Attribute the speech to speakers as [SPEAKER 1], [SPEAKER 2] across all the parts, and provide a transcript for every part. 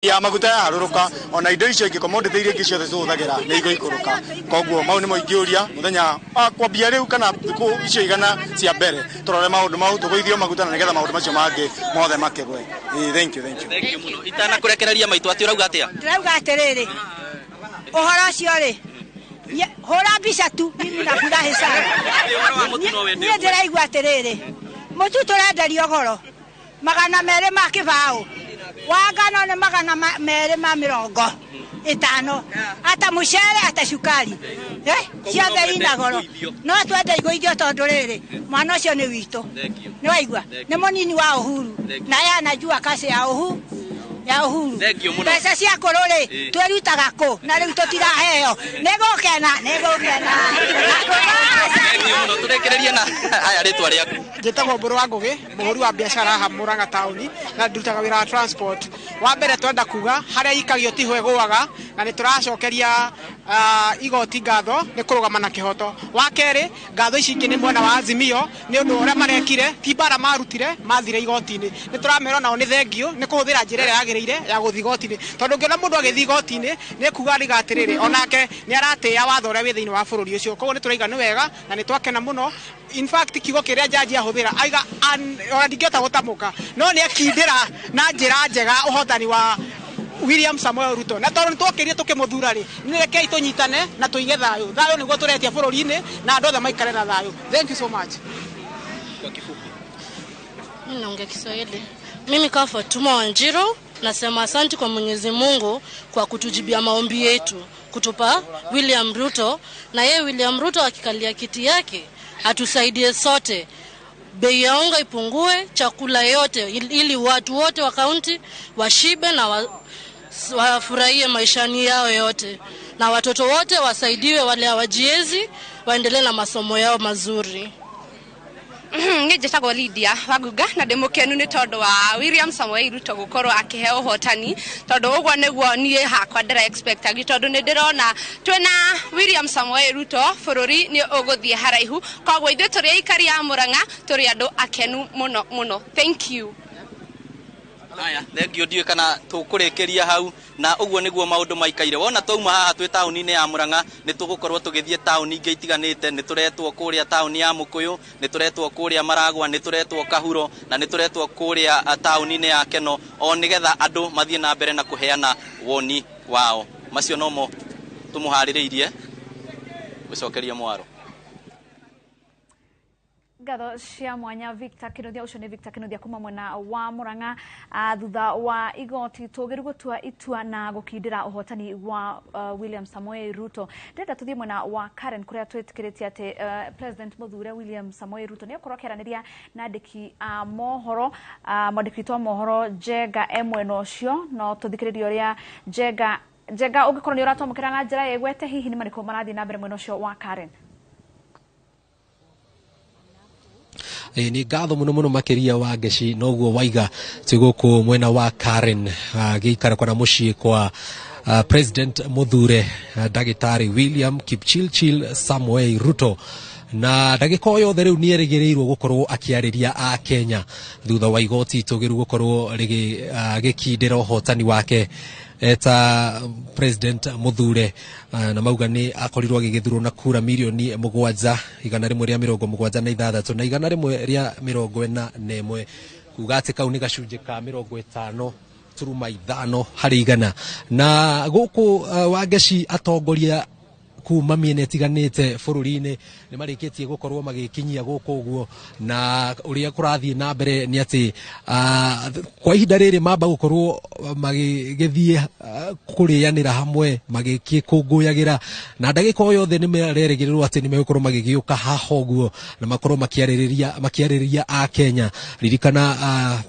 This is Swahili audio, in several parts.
[SPEAKER 1] ya maguta ya haruruka ona indo icio ingĩ commodity iria ingĩ ciothe cihũthagĩra nĩ igũikũrũka koguo mau nĩmo ingĩũria mũthenya kwambia rĩu kana thikũ icio igana cia mbere tũrore maũndũ mau tũgũithio maguta na nĩgetha maũndũ macio mangĩ mothe makĩgwe. Thank you mũno.
[SPEAKER 2] Itana kũrekereria maitũ atĩ ũrauga atĩa?
[SPEAKER 3] Ndĩrauga atĩrĩrĩ ũhoro ũcio rĩ hũra mbica tu mimi nafurahi sana. Niĩ ndĩraigua atĩrĩrĩ mũtu tũrenderio goro magana merĩ ma kĩbaũ wagano nĩ magana merĩ ma mĩrongo ĩtano ata mũcere ata cukari ciothe ina goro no twende igũithio tondũ rĩrĩ mwana ũcio nĩ witũ nĩ waigua nĩ mũnini wa Uhuru na yeye anajua kazi ya Uhuru pesa cia kũrũrĩ twĩrutaga kũ na rĩu tũtiraheo nĩgũkena
[SPEAKER 2] tũrekererie na aya rĩtwa rĩaku.
[SPEAKER 4] Njĩtagwo Mũndũ wa Ngũgĩ mũhũri wa biacara haha Mũrang'a taũni na ndutaga wĩra wa transport. Wa mbere twenda kuga harĩa ikagio tiho ĩgũaga na nĩ tũracokeria igoti ngatho nĩ kũrũgama na kĩhoto. Wa kerĩ ngatho ici ingĩ nĩ mwena wa Azimio nĩ ũndũ ũrĩa marekire ti bara marutire mathire igoti-inĩ nĩ tũramera nao nĩ thengio nĩ kũhũthĩra njĩra ĩrĩa yagĩrĩire ya gũthiĩ igoti-inĩ tondũ ũngĩona mũndũ agĩthiĩ igoti-inĩ nĩ kuga riga atĩrĩrĩ onake nĩ aratĩĩa watho ũrĩa wĩ thĩinĩ wa bũrũri ũcio koguo nĩ tũraiga nĩ wega na nĩ twakena mũno. In fact kiugo kĩrĩa jaji ahũthĩra aiga ona ndingĩhota gũtamũka no nĩ ekindĩra na njĩra njega ũhotani wa William Samoei Ruto na tondũ nĩtwokĩrire tũkĩmũthura rĩ nĩ rekei tũnyitane na tũige thayũ nĩguo tũretia bũrũri-inĩ na andũ othe maikare na thayũ. Thank you so much.
[SPEAKER 2] Kwa kifupi
[SPEAKER 5] mimi naongea Kiswahili. Mimi kama Fatuma Wanjiro nasema asante kwa Mwenyezi Mungu kwa kutujibia maombi yetu kutupa William Ruto na yeye William Ruto akikalia kiti yake atusaidie sote, bei ya unga ipungue, chakula yote ili watu wote wa kaunti washibe na wafurahie maishani yao yote na watoto wote wasaidiwe, wale hawajiezi waendelee na masomo yao mazuri.
[SPEAKER 6] Njĩtagwo Lydia Waguga na ndĩmũkenu nĩ tondũ wa William Samoei Ruto gũkorwo akĩheo ũhotani tondũ ũguo nĩguo niĩ hakwa ndĩra expect tondũ nĩ ndĩrona twĩna William Samoei Ruto bũrũri nĩ ũgũthiĩ haraihu koguo ithuĩ tũrĩ aikari a Mũrang'a tũrĩ andũ akenu mũno. Thank you.
[SPEAKER 2] Aya thengio ndiũ kana tũkũrĩkĩria hau na ũguo nĩguo maũndũ maikaire. Wona twauma haha twĩ taũni-inĩ ya Mũrang'a nĩ tũgũkorwo tũgĩthiĩ taũni ingĩ itiganĩte. Nĩ tũretwo kũrĩa taũni ya Mũkũyũ, nĩ tũretwo kũrĩa Maragwa, nĩ tũretwo Kahuro na nĩ tũretwo kũrĩa taũni-inĩ ya Keno o nĩgetha andũ mathiĩ na mbere na kũheana woni wao. Macio nomo tũmũharĩrĩirie gũcokeria mwaro.
[SPEAKER 7] Ngatho cia mwanya Victor Kĩnuthia ũcio nĩ Victor Kĩnuthia kuma mwena wa Mũrang'a thutha wa igoti tũgĩru gũtua itua na gũkindĩra ũhotani wa William Samoei Ruto. Ndĩrenda tũthiĩ mwena wa Karen kũrĩa twĩtĩkĩrĩtie atĩ President mũthure William Samoei Ruto nĩ akorwo akĩaranĩria na andĩki a mohoro mwandĩki wa mohoro Njenga mwena ũcio no tũthikĩrĩrie ũrĩa Njenga ũngĩkorwo nĩ ũratwamũkĩra na njĩra ĩgwete hihi nĩ marĩkũ marathiĩ na mbere mwena ũcio wa Karen.
[SPEAKER 8] Ni ngatho muno makiria wa ngeci noguo waiga tigũkũ mwena wa Karen gĩikara kwa mũciĩ kwa President mũthure Ndagĩtarĩ William Kipchichir Samoei Ruto na ndagĩka yothe rĩu nĩ erĩgĩrĩirwo gũkorwo akĩarĩria a Kenya thutha wa igoti tũgĩru gũkorwo gĩkindĩra ũhotani wake eta President mũthure na mauga nĩ akorirwo agĩgĩthurwo na kura milioni 7 igana rĩmwe rĩa 76 na igana rĩmwe rĩa 41 kuga atĩ kau nĩ gacunjĩ ka 50.5 harĩ igana na gũkũ Wangeci atongoria kuma mĩena ĩtiganĩte bũrũri-inĩ nĩ marĩkĩtie gũkorwo magĩkinyia gũkũ ũguo na ũrĩa kũrathiĩ na mbere nĩ atĩ kwa ihinda rĩrĩ mamba gũkorwo magĩgĩthiĩ kũrĩanĩra hamwe magĩkũngũyagĩra na ndagĩka yothe nĩ marerĩgĩrĩrwo atĩ nĩ megũkorwo magĩgĩũka haha ũguo na makorwo makĩarĩrĩria a Kenya. Ririkana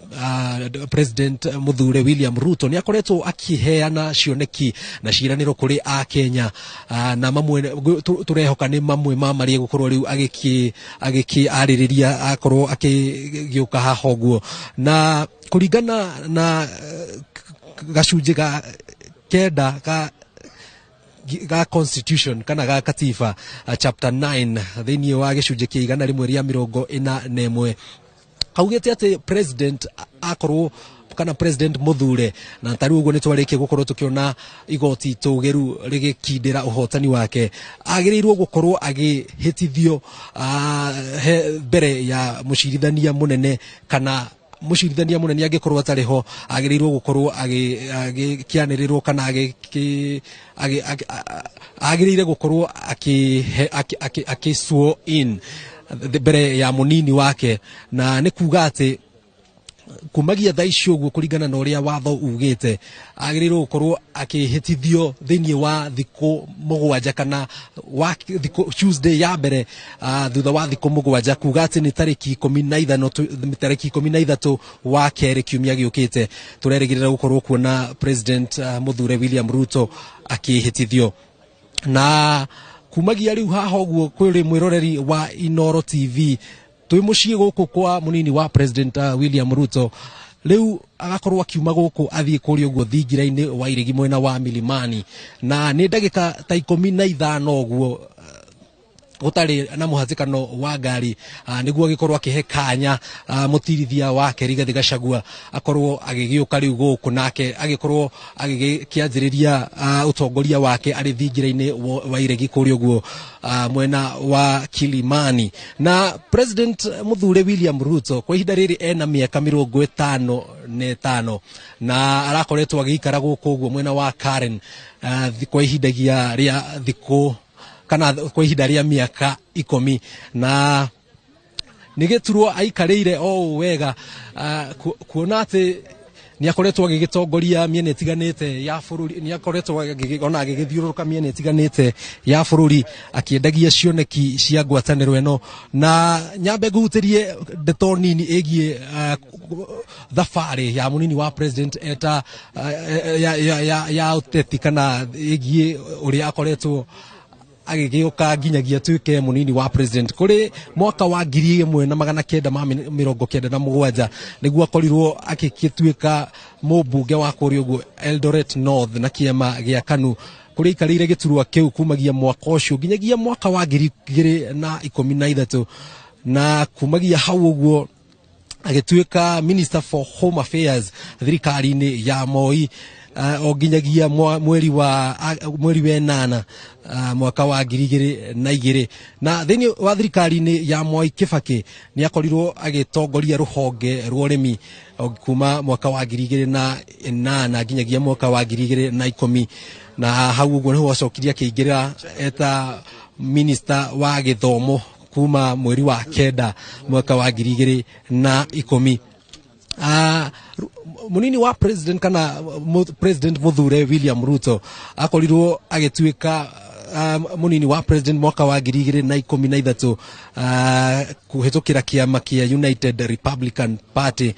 [SPEAKER 8] President mũthure William Ruto nĩ akoretwo akĩheana cioneki na ciĩranĩro kũrĩ a Kenya na turehoka nĩ mamwe ma marĩa gũkorwo rĩu agĩkĩarĩrĩria akorwo akĩgĩũka haha ũguo na kũringana na gacunjĩ ga kenda ga constitution kana ga katiba chapter 9 thĩinĩ wa gĩcunjĩ kĩa igana rĩmwe rĩa 41 kaugĩte atĩ president akorwo kana president muthure na tari uguo ni twarike gukorwo tukiona igoti tugeru rigikindira uhotani wake agirirwo gukorwo agihitithio mbere ya mucirithania munene kana mucirithania munene angikorwo atariho agirirwo gukorwo agikianirirwo kana agirire gukorwo akiswo in mbere ya munini wake na ni kuga ati kumagia thaicio guo kuringana na uria watho ugite agirirwo gukorwo akihitithio thiini wa thiku mugwanja kana wa thiku Tuesday ya mbere thutha wa thiku mugwanja kuga ati ni tariki 13 wa keri kiumia giukite turerigirira gukorwo kuona president muthure William Ruto akihitithio na kumagia riu haha guo kwiri mwiroreri wa Inoro TV twi mucii guku kwa munini wa president William Ruto riu agakorwo akiuma guku athie kuri uguo thingiraini wa irigi mwena wa Milimani na ni ndagika ta 15 uguo gutari na muhatikano wa ngari niguo gikorwo akihe kanya mutirithia wake Rigathi Gachagua akorwo agigiuka riu guku nake agikorwo agikianjiriria utongoria wake ari thingiraini wa iregi kuri uguo mwena wa Kilimani na president muthure William Ruto kwa ihinda riri ena miaka 55 na arakoretwo agikara guku uguo mwena wa Karen kwa ihinda gia ria thiku kana kwa ihinda ria miaka 10 na nigeturwo aikarire o wega kuona ati ni akoretwo agigitongoria miene tiganite ya bururi ni akoretwo ona agigithiuruka miene tiganite ya bururi akiendagia cioneki cia ngwataniro eno na nyambe guhutirie ndeto nini egie thafari ya munini wa president eta ya uteti kana egie uria akoretwo agigiuka nginyagia tuike munini wa president kuri mwaka wa 1997 niguo akorirwo akikituika mubunge wa kuri uguo Eldoret North na kiema gia Kanu kuri ikarire giturwa kiu kumagia mwaka ucio nginyagia mwaka wa 2013 na kumagia hau uguo agituika Minister for Home Affairs thirikari-ini ya Moi oginyagia mweri wa 8 mwaka wa 2002 na thini wa thirikari-ini ya Moi Kibaki ni akorirwo agitongoria ruhonge rwa urimi kuma mwaka wa 2008 nginyagia mwaka wa 2010 na hau uguo niho acokiria kiingira eta minister wa githomo kuma mweri wa 9 mwaka wa 2010 munini wa president kana president muthure William Ruto akorirwo agituika munini wa president mwaka wa 2013 kuhitukira kiama kia United Republican Party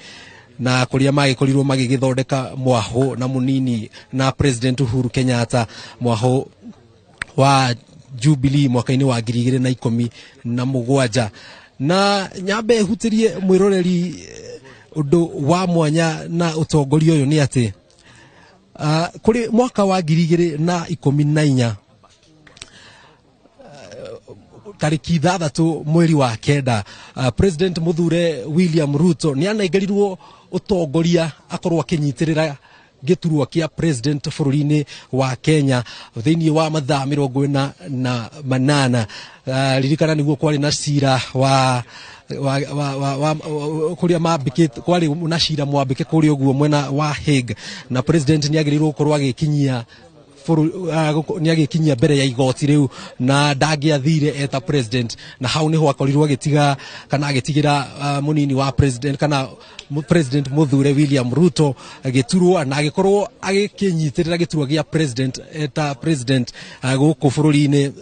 [SPEAKER 8] na kuria magikorirwo magigithondeka mwaho na munini na president Uhuru Kenyatta mwaho wa Jubilee mwaka-ini wa 2017 na nyambe hutirie mwiroreri undu wa mwanya na utongoria uyu ni ati kuri mwaka wa 2014 tariki 6 mweri wa 9 president muthure William Ruto ni anaingirirwo utongoria akorwo akinyitirira giturwa kia president bururi-ini wa Kenya thiini wa mathaa 48 ririkana niguo kwari na cira wa kuria mambikite kwari na cira mwambike kuri uguo mwena wa Hague na president ni agirirwo gukorwo agikinyia ni agikinyia mbere ya igoti riu na ndagiathire eta president na hau niho akorirwo agitiga kana agitigira munini wa president kana president muthure William Ruto agiturwo na agikorwo agikinyitirira giturwa gia president eta president guku bururi-ini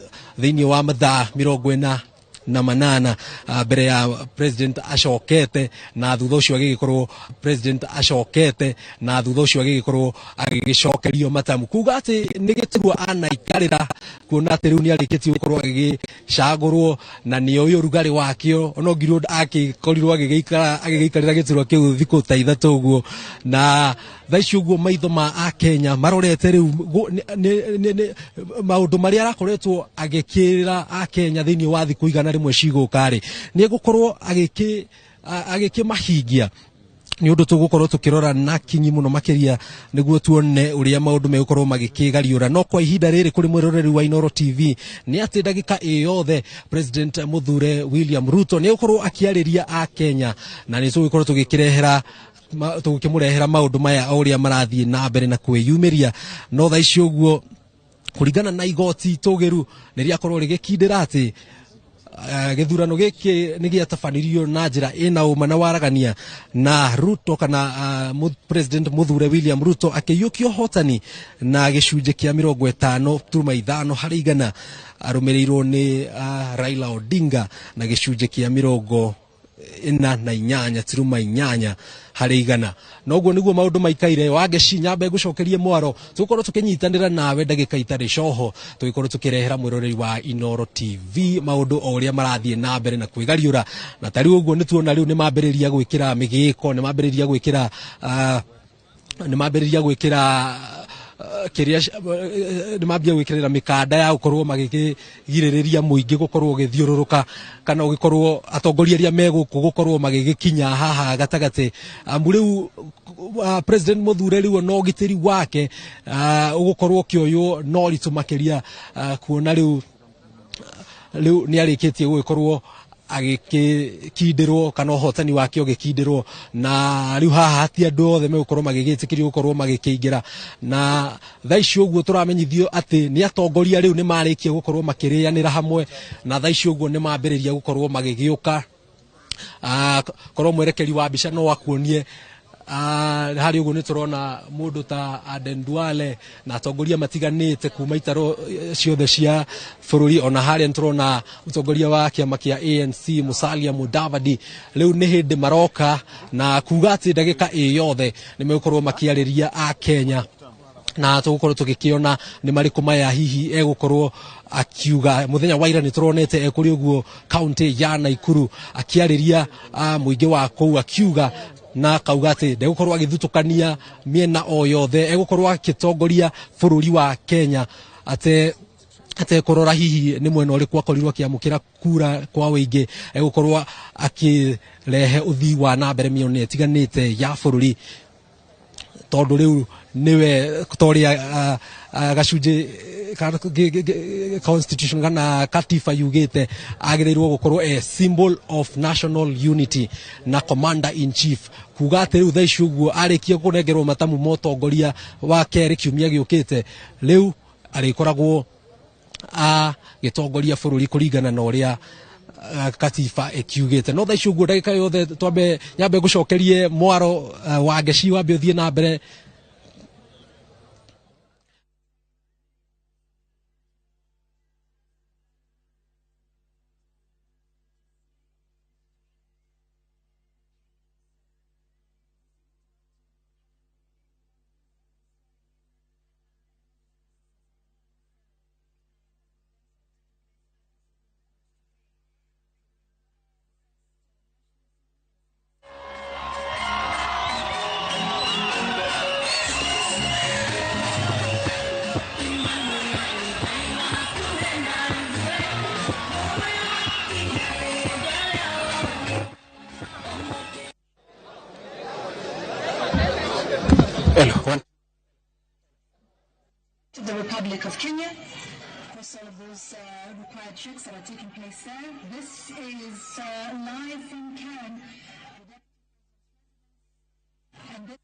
[SPEAKER 8] thiini wa mathaa 48 mbere ya president acokete na thutha ucio agigikorwo president acokete na thutha ucio agigikorwo agigicokerio matamu kuga ati nigiturwa anaikarira kuona ati riu ni arikitie gukorwo agigicagurwo na ni uyu rugari wakio ono ngiro akikorirwo agigikarira giturwa kiu thiku ta 3 uguo na thaici uguo maitho ma a Kenya marorete riu maundu maria arakoretwo agikira a Kenya thiini wa thiku igana rimwe cigukari ni gukorwo agikimahingia ni undu tugukorwo tukirora na kinyi muno makiria niguo tuone uria maundu megukorwo magikigariura no kwa ihinda riri kuri mwiroreri wa Inooro TV ni ati ndagika iyothe President Muthure William Ruto ni ukorwo akiariria a Kenya na ni tugukorwo tugikirehera tukimurehera maundu maya uria marathie na mbere na kwiyumiria no tha icio uguo kuringana na igoti tugiru ni riakorwo rigikindira ati githurano giki ni giatabanirio na njira ina uma na waragania na Ruto kana President Muthure William Ruto akiyukio hotani na gicunje kia 50.5 hari igana arumirirwo ni Raila Odinga na gicunje kia 48.8 hari igana noguo niguo maundu maikaire wageci nyambe gucokerie mwaro tukorwo tukinyitanira nawe ndagika itari coho tugikorwo tukirehera mwiroreri wa Inooro TV maundu oria marathie na mbere na kwigariura na tari uguo nituona riu ni mambiriria gwikira migiko ni mambiriria gwikira kiria ni mambia gwikirira mikanda ya gukorwo magigiririria muingi gukorwo githiururuka kana ugikorwo atongoria ria meguku gukorwo magigikinya haha gatagate riu President Muthure riu no gitiri wake ugukorwo kioyo no ritu makiria kuona riu ni arikitie gukorwo agikindirwo kana hotani wake ogikindirwo na riu haha ti andu othe megukorwo magigitikirio gukorwo magikiingira na tha icio uguo turamenyithio ati ni atongoria riu ni marikia gukorwo makirianira hamwe na tha icio uguo ni mambiriria gukorwo magigiuka korwo mwerekeri wa bica no wakuonie hari uguo ni turona mundu ta Aden Duale na atongoria matiganite kuma itaro ciothe cia bururi ona hari turona utongoria wa kiama kia ANC Musalia Mudavadi riu ni hindi maroka na kuga ati ndagika iyothe ni megukorwo makiariria a Kenya na tugukorwo tugikiona ni mariku maya hihi egukorwo akiuga muthenya wa ira ni turonete ekuri uguo county ya Naikuru akiariria muingi wa kou akiuga na kauga ati ndegukorwo agithutukania miena o yothe egukorwo akitongoria bururi wa Kenya ate kurora hihi ni mwena uri kwakorirwo kiamukira kura kwa wingi egukorwo akirehe uthii wa na mbere mione tiganite ya bururi tondu riu niwe toria gacunje constitution kana katiba yugite agirirwo gukorwo symbol of national unity na commander in chief kuga ati riu thaici uguo arikia kunengerwo matamu motongoria wa keri kiumia giukite riu arikoragwo gitongoria bururi kuringana na uria katiba ekiugite no thaici uguo ndagika yothe twambe nyambe gucokerie mwaro wa ngeci wambe uthie na mbere
[SPEAKER 9] The Republic of Kenya. Of course, all of those required checks that are taking place there. This is live from Karen. And this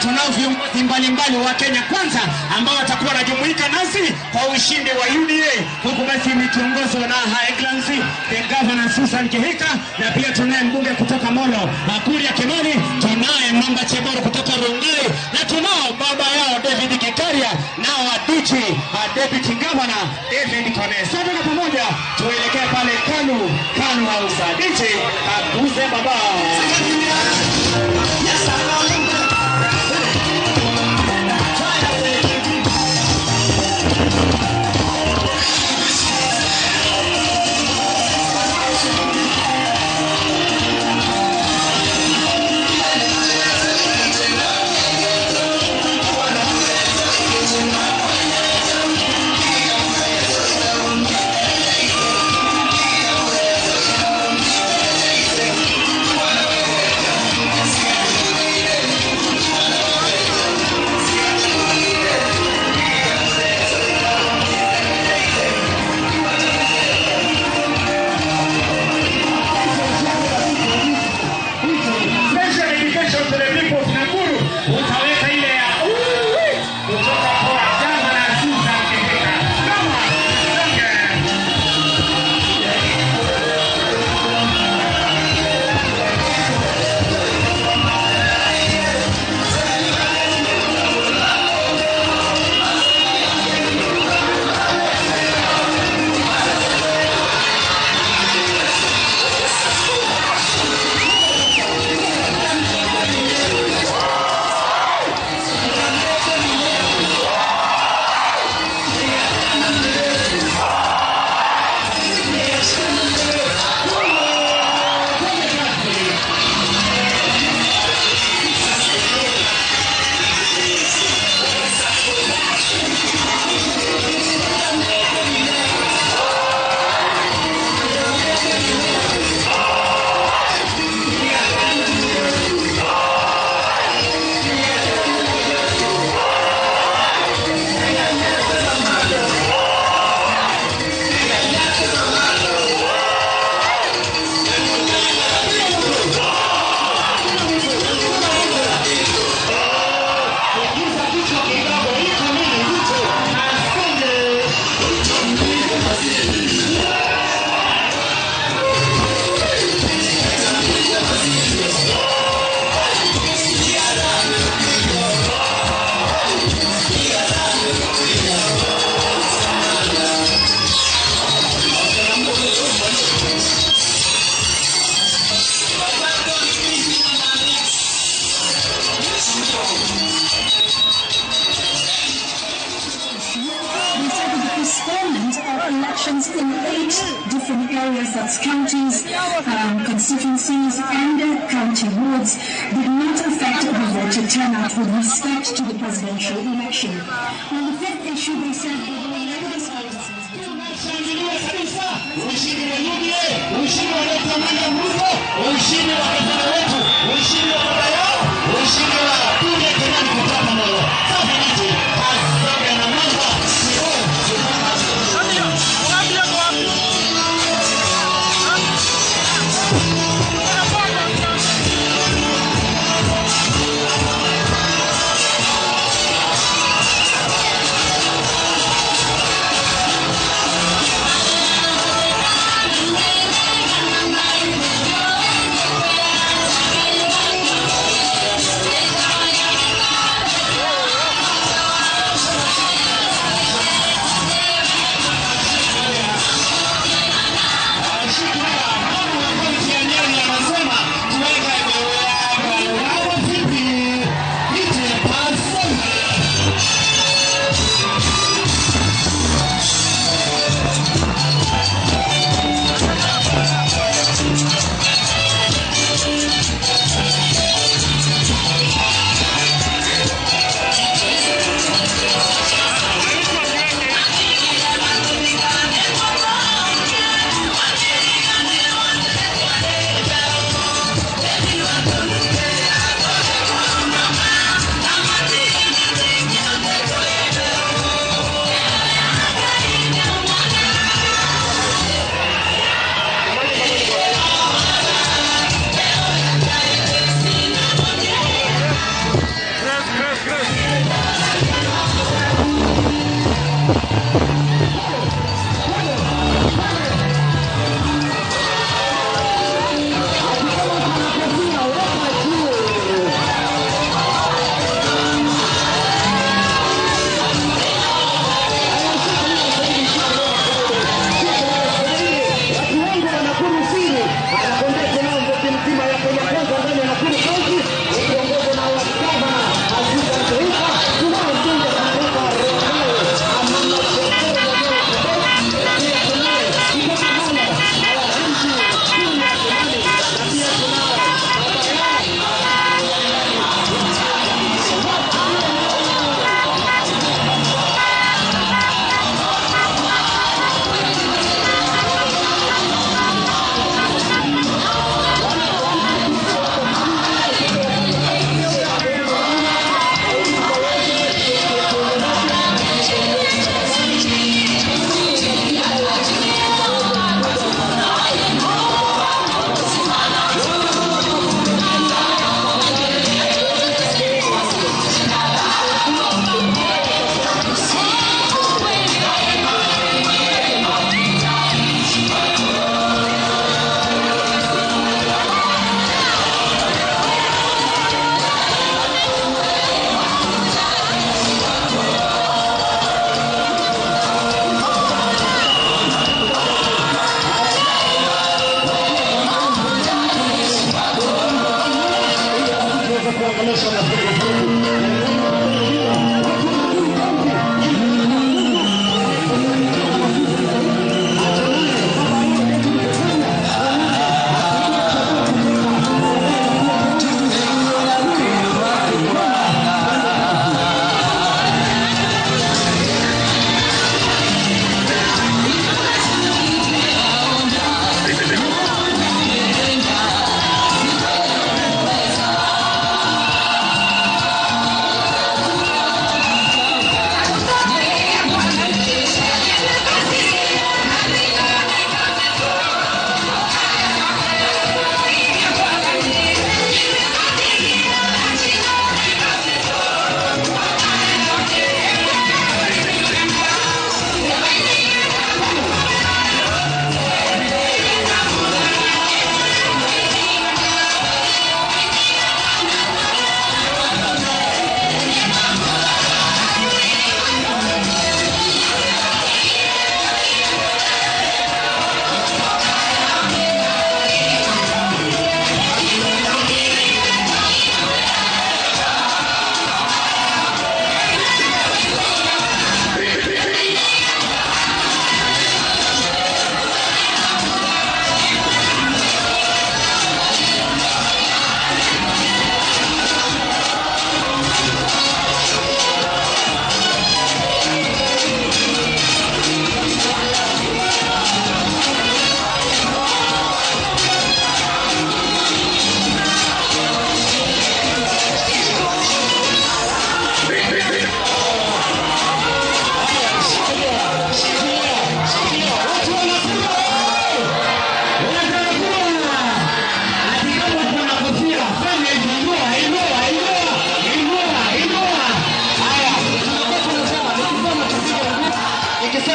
[SPEAKER 10] tunao viongozi mbalimbali wa Kenya Kwanza ambao watakuwa wanajumuika nasi kwa ushindi wa UDA, huku basi ikiongozwa na High Excellency the Governor Susan Kihika, na pia tunaye mbunge kutoka Molo Kuria Kimani, tunaye Mamba Cheboro kutoka Rongai, na tunao baba yao David Gikaria na Wadichi Deputy Governor David Kone. Sote na pamoja tuelekee pale Kanu House. DJ Abuze baba. Yes,
[SPEAKER 9] elections in 8 different areas, that's counties, constituencies, and county wards, did not affect the voter turnout with respect to the presidential election. On the fifth issue, they said they will never disclose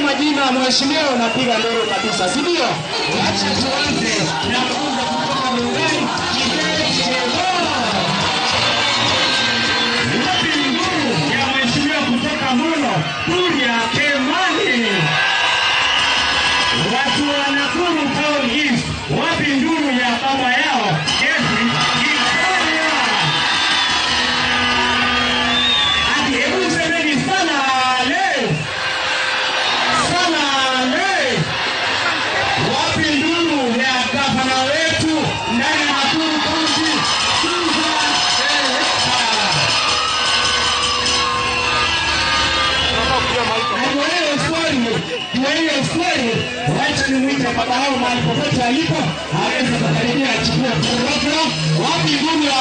[SPEAKER 10] majina mheshimiwa unapiga nduru kabisa, si ndio? Acha tuanze na mbunge kutoka Mũndũ. Wapi nduru ya mheshimiwa kutoka Mũndũ? Kuria Kemani. Watu wa Nakuru Town East, wapi nduru ya baba yao? Kesi Victoria. Ati hebu semeni sana le. Sana le. Wapi nduru ya gavana wetu ndani ya Nakuru County? Wacha nimwite baba hao mahali popote alipo aweze kukaribia achukue program. Wapi nduru ya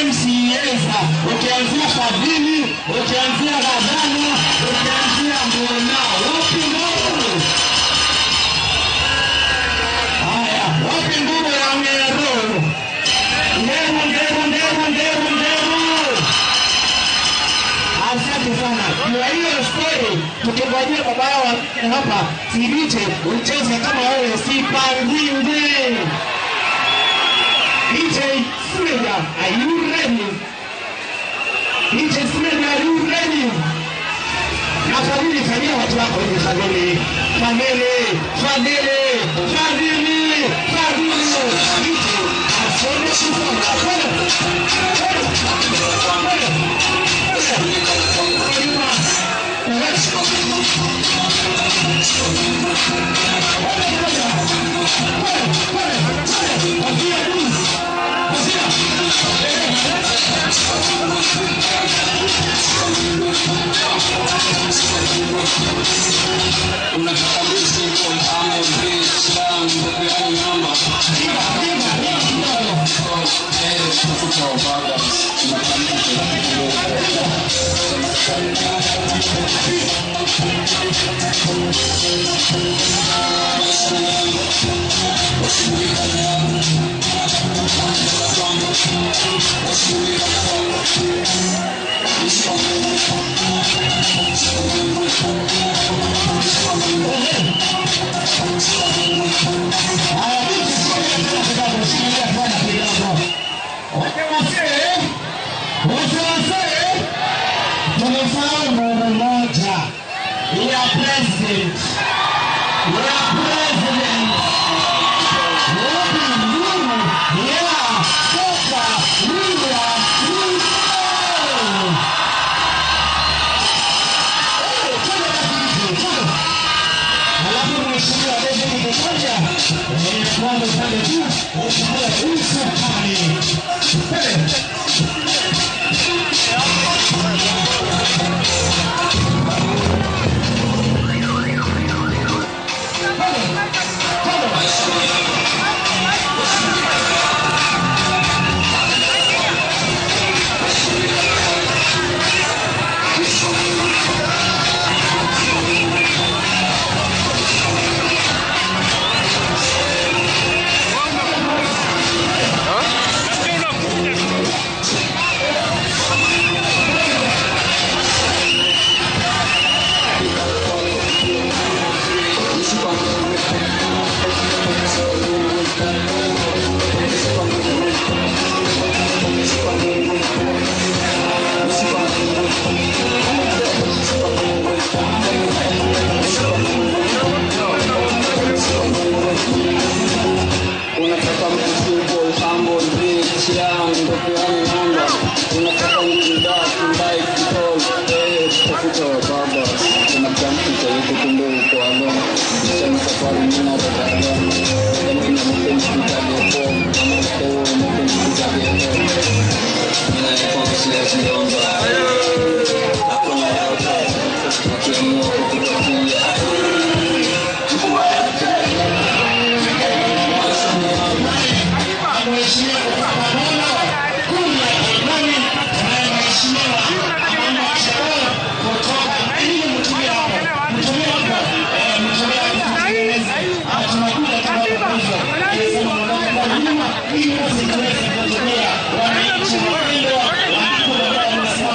[SPEAKER 10] MCAs? Ukianzia Fadhili, ukianzia Gavana, ukianzia Mbona, wapi nduru? Haya, wapi nduru ya Ngero? Ngero. Asante sana. Kwa hiyo story tukingojea baba yao hapa, sibite ucheze kama wewe si pangwingwe. DJ Smeja, are you ready? DJ Smeja, are you ready? Na Fadhili, fanyia watu wako hivi Fadhili. DJ, asante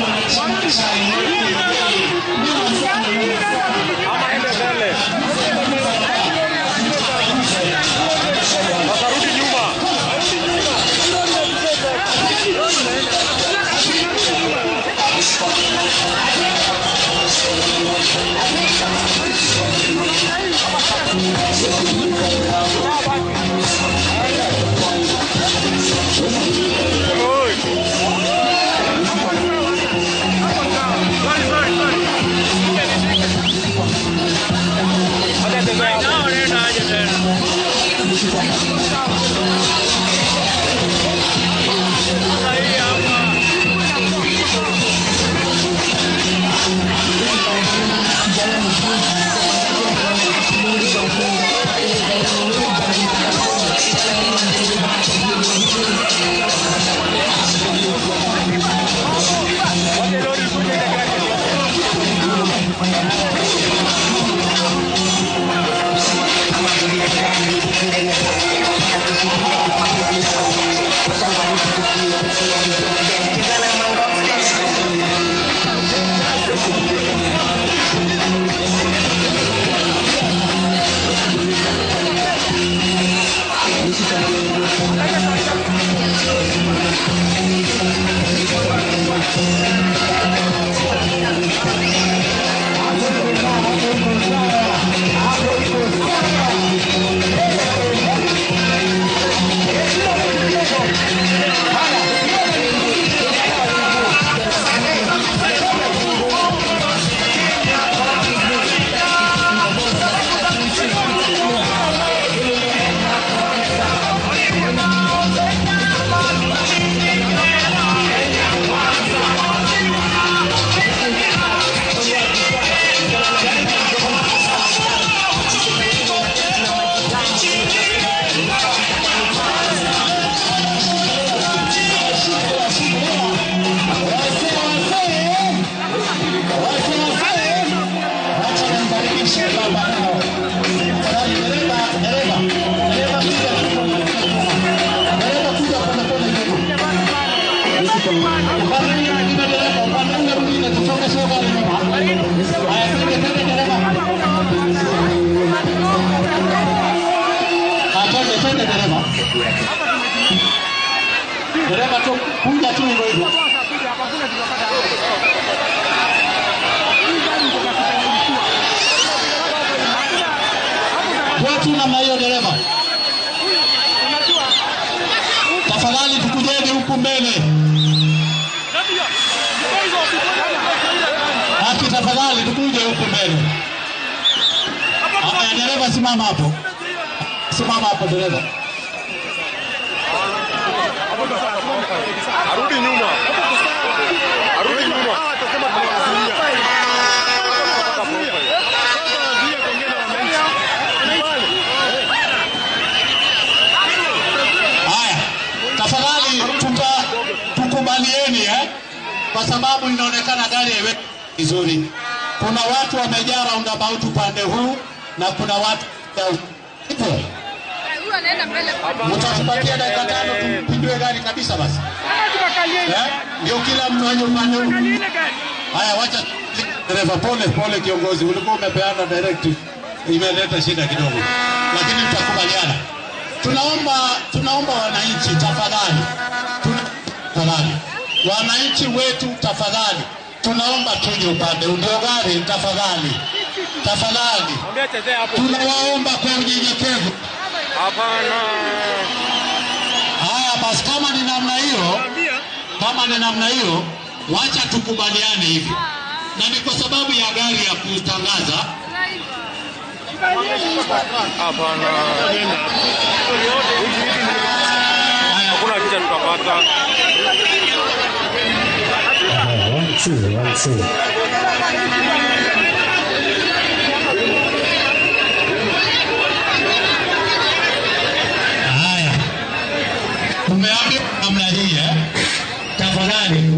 [SPEAKER 10] sana.
[SPEAKER 11] kuweka. Dereva tu kuja tu hivyo hivyo. Watu namna hiyo dereva. Tafadhali tukujeni huku mbele. Haki tafadhali tukuje huku mbele. Haya dereva simama hapo. Simama hapo dereva.
[SPEAKER 1] Arudi nyuma. Arudi nyuma.
[SPEAKER 11] Haya, tafadhali tukubalieni kwa sababu inaonekana gari haiwe vizuri. Kuna watu wamejaa roundabout upande huu na kuna watu ipo. Mtatupatia dakika 5 tupindue gari kabisa basi. Ndio kila mmoja upande huu. Haya wacha dereva pole kiongozi, ulikuwa umepeana directive, imeleta shida kidogo. Lakini tutakubaliana. Tunaomba wananchi tafadhali. Tafadhali. Wananchi wetu tafadhali. Tunaomba tuje upande ndio gari tafadhali. Tafadhali. Tunawaomba kwa unyenyekevu.
[SPEAKER 1] Hapana.
[SPEAKER 11] Haya basi kama ni namna hiyo, wacha tukubaliane hivi. Na ni kwa sababu ya gari ya kutangaza.
[SPEAKER 1] Hapana. Haya kuna kitu tutapata. One, two.
[SPEAKER 11] Haya. Tumeambiwa namna hii Tafadhali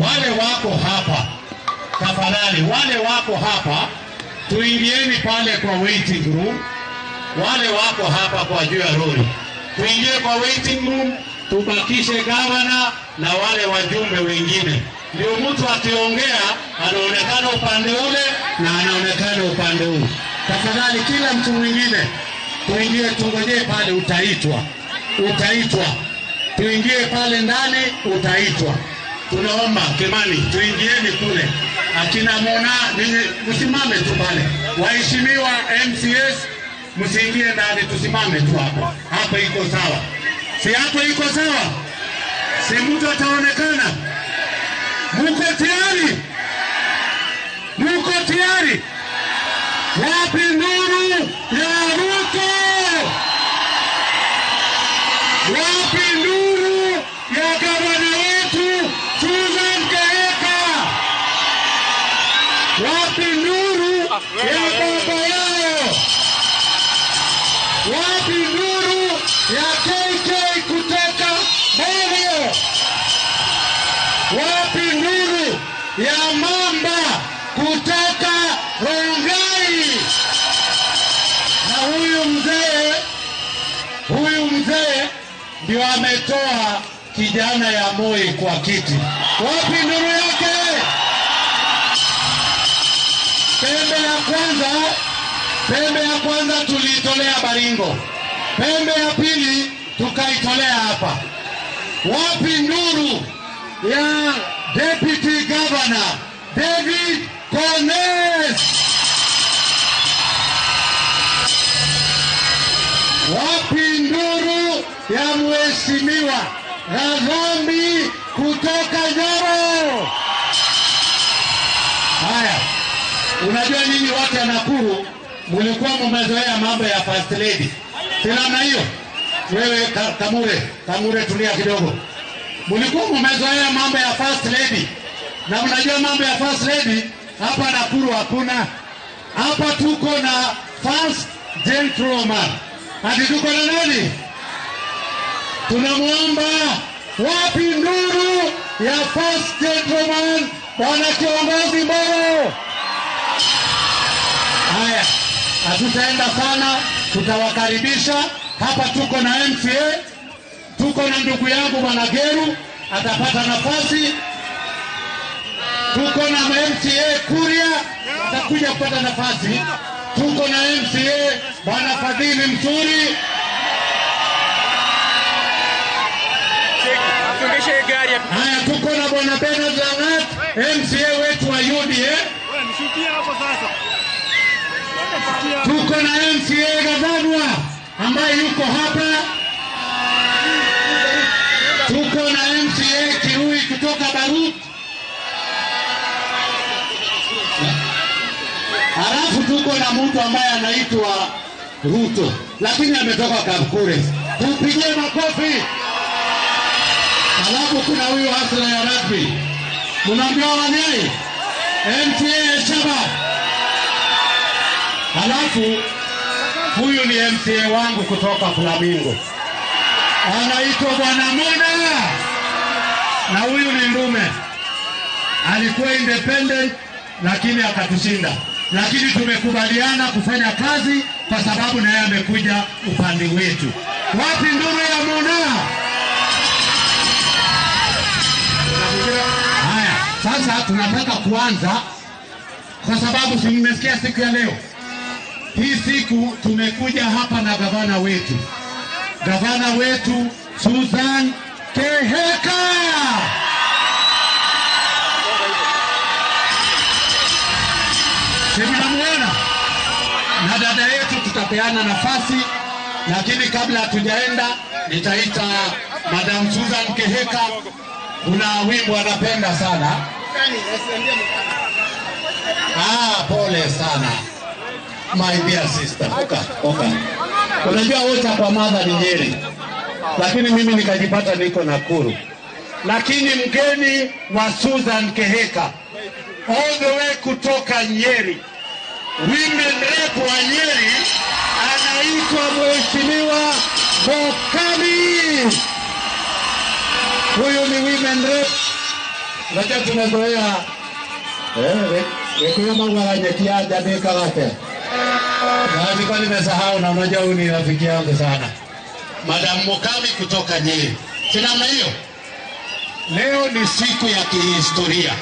[SPEAKER 11] wale wako hapa tuingieni pale kwa waiting room. Wale wako hapa kwa juu ya lori. Tuingie kwa waiting room, tubakishe gavana na wale wajumbe wengine. Ndio mtu akiongea anaonekana upande ule na anaonekana upande huu. Tafadhali kila mtu mwingine tuingie, tungojee pale, utaitwa. Tuingie pale ndani, utaitwa. Tunaomba Kimani tuingieni kule. Akina Mona msimame tu pale. Waheshimiwa MCS msiingie ndani, tusimame tu hapo. Hapo iko sawa. Si hapo iko sawa? Si mtu ataonekana. Muko tayari? Wapi nuru ya Ruto? Wapi nuru ya gavana wetu Susan Keheka? Wapi nuru ya baba yao? Wapi nuru ya KK kutoka Bogo? Wapi nuru ya mamba kutoka Rongai? Na huyu mzee ndio ametoa kijana ya Moi kwa kiti. Wapi nuru yake? Pembe ya kwanza tuliitolea Baringo. Pembe ya pili tukaitolea hapa. Wapi nuru ya Deputy Governor David Kones? Wapi nuru ya mheshimiwa Radhambi kutoka Nyoro? Haya, unajua nyinyi watu wa Nakuru mlikuwa mmezoea mambo ya first lady. Tena hiyo wewe Kamure tulia kidogo. Mlikuwa mmezoea mambo ya first lady. Na mnajua mambo ya first lady hapa Nakuru hakuna. Hapa tuko na first gentleman. Hadi tuko na nani? Tunamwomba wapi nuru ya first gentleman bwana kiongozi Mboro? Haya, hatutaenda sana, tutawakaribisha. Hapa tuko na MCA, tuko na ndugu yangu bwana Geru atapata nafasi. Tuko na MCA Kuria atakuja kupata nafasi. Tuko na MCA bwana Fadhili Msuri.
[SPEAKER 10] Haya, tuko na bwana Bernard Langat, MCA wetu wa UDA. Tuko na MCA Gavana ambaye yuko hapa. Tuko na MCA Kirui kutoka Barut. Halafu tuko na mtu ambaye anaitwa Ruto, lakini ametoka Kapkures. Tupigie makofi. Halafu kuna huyu Hasra ya rugby. Mnamjua wanyai? MCA Shaba. Halafu huyu ni MCA wangu kutoka Flamingo. Anaitwa Bwana Mũndũ. Na huyu ni ndume. Alikuwa independent lakini akatushinda. Lakini tumekubaliana kufanya kazi kwa sababu na yeye amekuja upande wetu. Wapi nduru ya Mũndũ? Haya, sasa tunataka kuanza kwa sababu si mmesikia siku ya leo. Hii siku tumekuja hapa na gavana wetu. Gavana wetu Susan Keheka. Mnamuona? Na dada yetu tutapeana nafasi, lakini kabla hatujaenda nitaita Madam Susan Keheka. Kuna wimbo anapenda sana. Pole sana. My dear sister. Okay. Unajua wote kwa mother ni Nyeri. Lakini mimi nikajipata niko Nakuru. Lakini mgeni wa Susan Keheka all the way kutoka Nyeri. Women rep wa Nyeri anaitwa Mheshimiwa Mokami. Huyu ni women rep. Unajua tumezoea kwa mwananyekia jamii kawake. Na nilikuwa nimesahau, na unajua huyu ni rafiki yangu sana. Madam Mokami kutoka Nyeri. Sina hiyo. Leo ni siku ya kihistoria.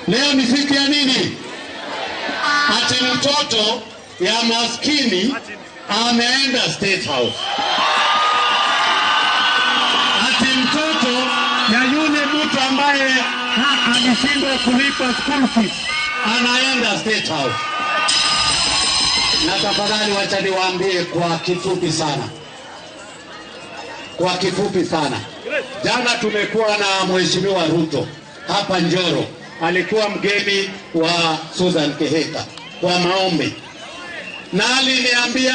[SPEAKER 10] Leo ni siku ya nini? Ati mtoto ya maskini ameenda State House. Ati mtoto ya yule mtu ambaye alishindwa kulipa school fees anaenda State House. Na tafadhali wacha niwaambie kwa kifupi sana. Kwa kifupi sana. Jana tumekuwa na Mheshimiwa Ruto hapa Njoro. Alikuwa mgeni wa Susan Keheka kwa maombi. Na aliniambia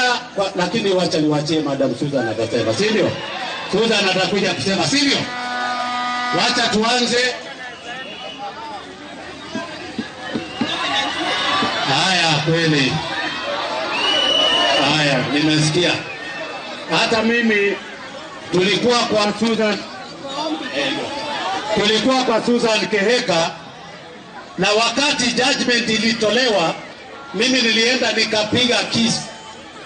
[SPEAKER 10] lakini wacha niwachie Madam Susan atasema, si ndio? Susan atakuja kusema, si ndio? Wacha tuanze. Haya kweli. Haya, nimesikia. Hata mimi tulikuwa kwa Susan Keheka, na wakati judgment ilitolewa mimi nilienda nikapiga kiss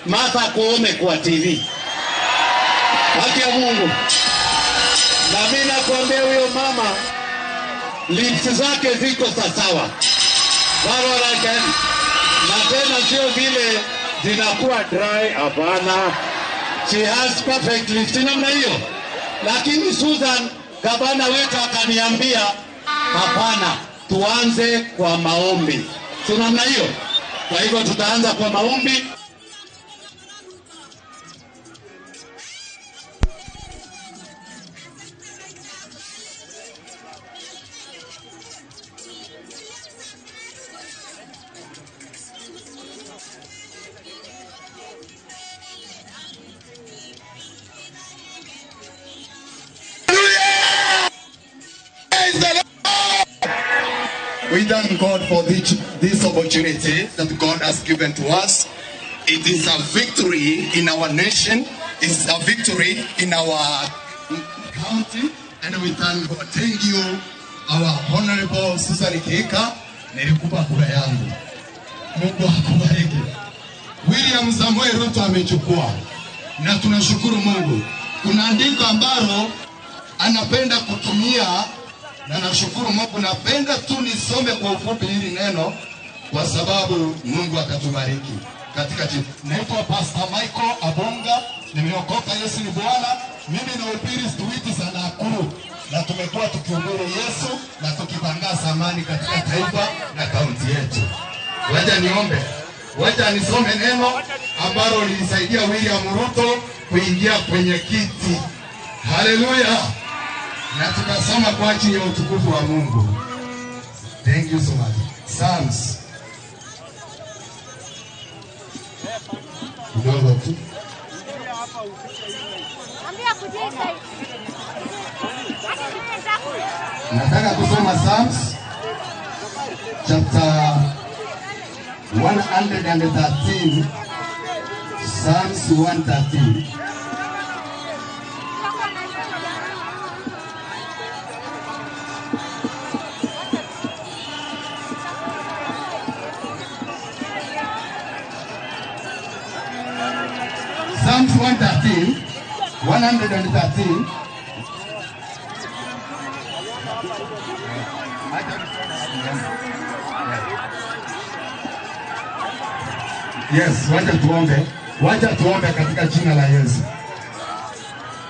[SPEAKER 10] Martha Koome kwa TV. Haki ya Mungu. Na mimi nakwambia huyo mama lips zake ziko sawa. Barbara, na tena sio vile zinakuwa dry, hapana. She has perfect lips namna hiyo. Lakini Susan gavana wetu akaniambia hapana, tuanze kwa maombi. Si namna hiyo? Kwa hivyo tutaanza kwa maombi.
[SPEAKER 12] We thank God for this opportunity that God has given to us. It is a victory in our nation. It's a victory in our county. And we thank God. Thank you, our Honorable Susan Keheka. Nilikupa kura yangu. Mungu akubariki. William Samoei Ruto amechukua. Na tunashukuru Mungu. Kuna andiko ambalo anapenda kutumia. Na nashukuru Mungu, napenda tu nisome kwa ufupi hili neno kwa sababu Mungu akatubariki. Katika jina. Naitwa Pastor Michael Abonga, nimeokoka, Yesu ni Bwana. Mimi nahubiri street za Nakuru. na tumekuwa tukihubiri Yesu na tukitangaza amani katika taifa na kaunti yetu. Wacha niombe, wacha nisome neno ambalo lilisaidia William Ruto kuingia kwenye kiti. Haleluya! Na tukasoma kwa ajili ya utukufu wa Mungu. Thank you so much. Psalms. Kidogo tu. Nataka kusoma Psalms chapter 113. Psalms 113. Psalms 113. Yes, wacha tuombe katika jina la Yesu.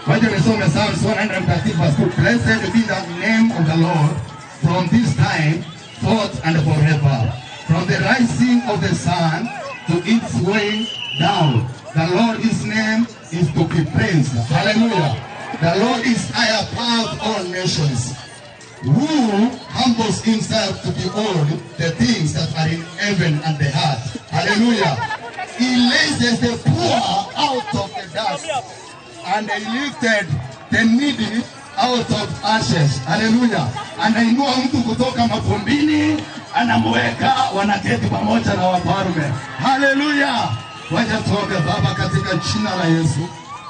[SPEAKER 12] Wacha nisome Psalms 113 verse 2. Blessed be the name of the Lord from this time forth and forever. From the rising of the sun to its going down. The Lord, his name is to be praised. Hallelujah. The Lord is high above all nations, who humbles himself to behold the things that are in heaven and the earth. Hallelujah. He raises the poor out of the dust, and he lifted the needy out of ashes. Hallelujah. Anainua mtu kutoka mavumbini, anamweka wanaketi pamoja na wafalme. Hallelujah. Wacha tuombe. Baba, katika jina la Yesu,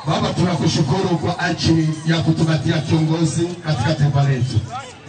[SPEAKER 12] Baba, tunakushukuru kwa ajili ya kutupatia kiongozi katika taifa letu.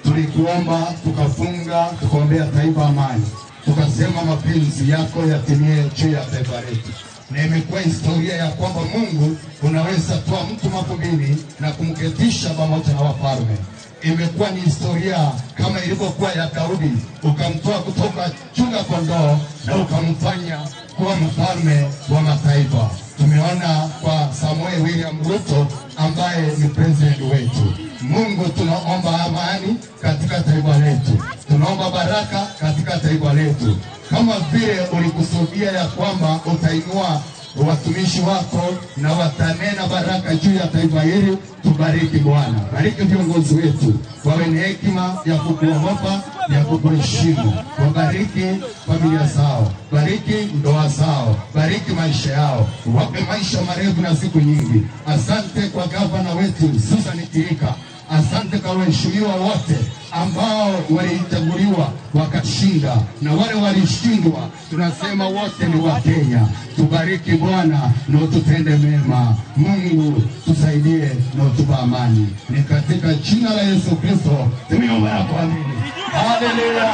[SPEAKER 12] Tulikuomba, tukafunga, tukaombea taifa amani. Tukasema mapenzi yako yatimie juu ya taifa letu. Na imekuwa historia ya kwamba Mungu unaweza toa mtu mavumbini na kumketisha pamoja na wafalme. Imekuwa ni historia kama ilivyokuwa ya Daudi, ukamtoa kutoka chunga kondoo na ukamfanya kuwa mfalme wa mataifa. Tumeona kwa Samoei William Ruto ambaye ni president wetu. Mungu, tunaomba amani katika taifa letu. Tunaomba baraka katika taifa letu. Kama vile ulikusudia ya kwamba utainua watumishi wako na watanena baraka juu ya taifa hili, tubariki Bwana. Bariki viongozi wetu, wawe na hekima ya kukuogopa, ya kukuheshimu. Wabariki familia zao, bariki ndoa zao, bariki maisha yao, wape maisha marefu na siku nyingi. Asante kwa gavana wetu Susan Kirika. Asante kwa waheshimiwa wote ambao walichaguliwa wakashinda, na wale walishindwa tunasema wote ni wa Kenya. Tubariki Bwana na ututende mema. Mungu tusaidie na utupe amani. Ni katika jina la Yesu Kristo tumeomba na kuamini. Haleluya.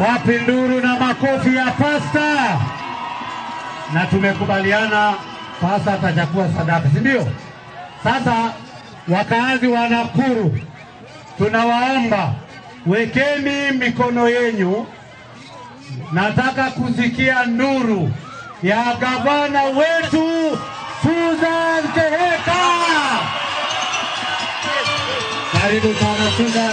[SPEAKER 10] Wapi nduru na makofi ya pasta? Na tumekubaliana pasta atachukua sadaka, si ndio? Sasa wakazi wa Nakuru, tunawaomba wekeni mikono yenu. Nataka kusikia nduru ya gavana wetu Susan Keheka. Karibu sana Susan.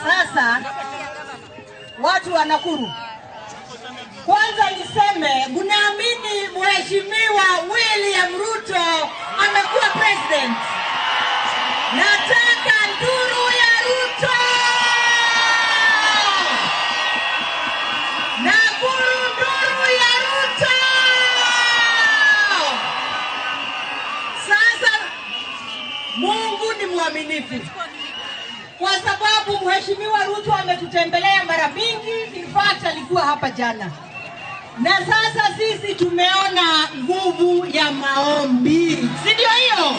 [SPEAKER 13] Sasa watu wa Nakuru, Kwanza niseme, mnaamini Mheshimiwa William Ruto amekuwa president? Nataka nduru ya Ruto. Nakuru nduru ya Ruto. Sasa Mungu ni mwaminifu. Kwa sababu Mheshimiwa Ruto ametutembelea mara mingi, in fact alikuwa hapa jana. Na sasa sisi tumeona nguvu ya maombi. Si ndio hiyo?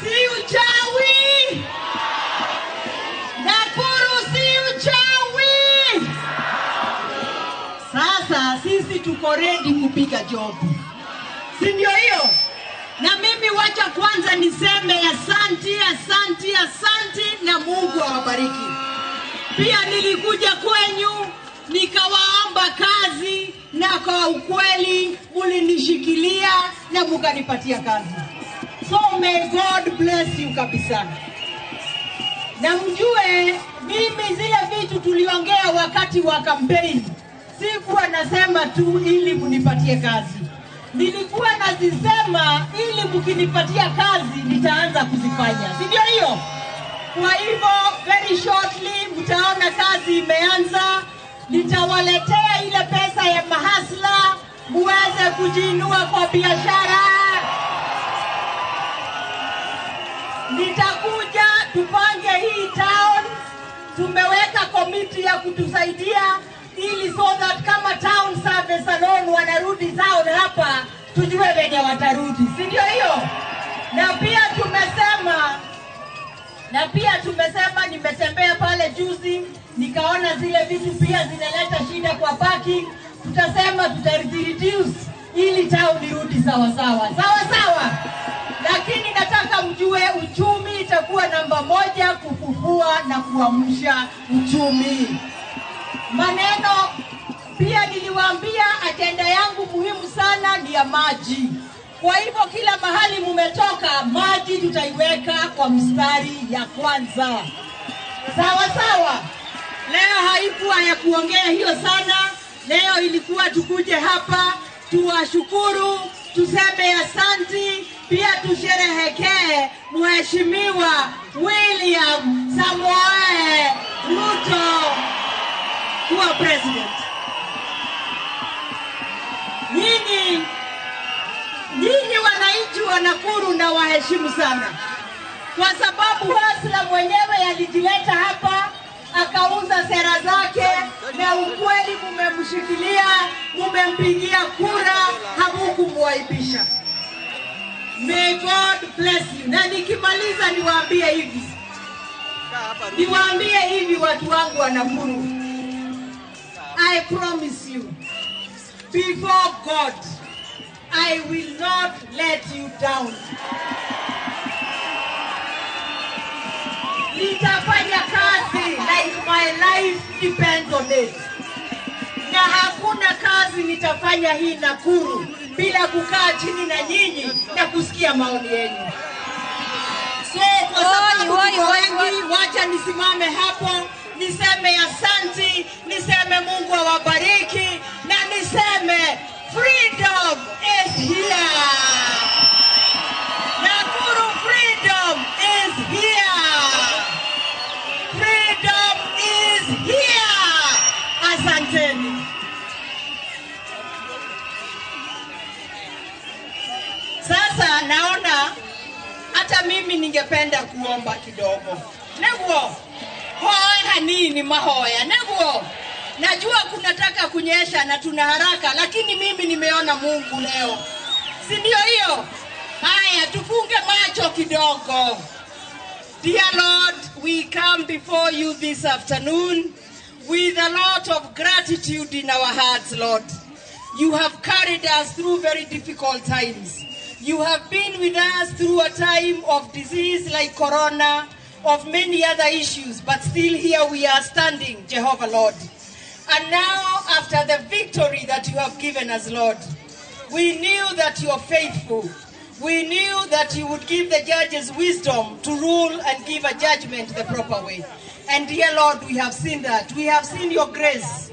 [SPEAKER 13] Si uchawi. Nakuru si uchawi. Sasa sisi tuko ready kupiga job. Si ndio hiyo? Na mimi wacha kwanza niseme asante na Mungu awabariki. Pia nilikuja kwenyu nikawaomba kazi na kwa ukweli mulinishikilia na mukanipatia kazi. So may God bless you kabisa. Na mjue mimi zile vitu tuliongea wakati wa campaign sikuwa nasema tu ili munipatie kazi. Nilikuwa nazisema ili mkinipatia kazi nitaanza kuzifanya. Si ndio hiyo? Kwa hivyo very shortly mtaona kazi imeanza. Nitawaletea ile pesa ya mahasla muweze kujiinua kwa biashara. Nitakuja tupange hii town. Tumeweka komiti ya kutusaidia ili so that kama town service alone wanarudi town hapa tujue venye watarudi. Si ndio hiyo? Na pia tumesema nimetembea pale juzi nikaona zile vitu pia zinaleta shida kwa parking. Tutasema tutareduce ili town irudi sawa sawa. Lakini nataka mjue uchumi itakuwa namba 1 kufufua na kuamsha uchumi. Maneno pia niliwaambia agenda yangu muhimu sana ni ya maji. Kwa hivyo kila mahali mumetoka maji tutaiweka kwa mstari ya kwanza. Sawa. Leo haikuwa ya kuongea hiyo sana. Leo ilikuwa tukuje hapa tuwashukuru, tuseme asante, pia tusherehekee Mheshimiwa William Samoei Ruto kuwa president. Nyinyi wananchi wa Nakuru na waheshimu sana. Kwa sababu Hasla mwenyewe alijileta hapa, akauza sera zake na ukweli mumemshikilia, mumempigia kura, hamkumwaibisha. May God bless you. Na nikimaliza niwaambie hivi watu wangu wa Nakuru. I promise you, before God, I will not let you down. Nitafanya kazi like my life depends on it. Na hakuna kazi nitafanya hii Nakuru bila kukaa chini na nyinyi na kusikia maoni yenu. So kwa sababu wengi, wacha nisimame hapo, niseme asante, niseme Mungu awabariki, na niseme freedom is here. Nakuru freedom is here. Freedom is here. Asanteni. Sasa naona hata mimi ningependa kuomba kidogo. Neguo, hoya hanini mahoya. Neguo, najua kunataka kunyesha na tuna haraka, lakini mimi nimeona Mungu leo. Si ndio hiyo? Haya, tufunge macho kidogo. Dear Lord, we come before you this afternoon with a lot of gratitude in our hearts, Lord. You have carried us through very difficult times. You have been with us through a time of disease like corona, of many other issues, but still here we are standing, Jehovah Lord. And now, after the victory that you have given us, Lord, we knew that you are faithful. We knew that you would give the judges wisdom to rule and give a judgment the proper way. And dear Lord, we have seen that. We have seen your grace.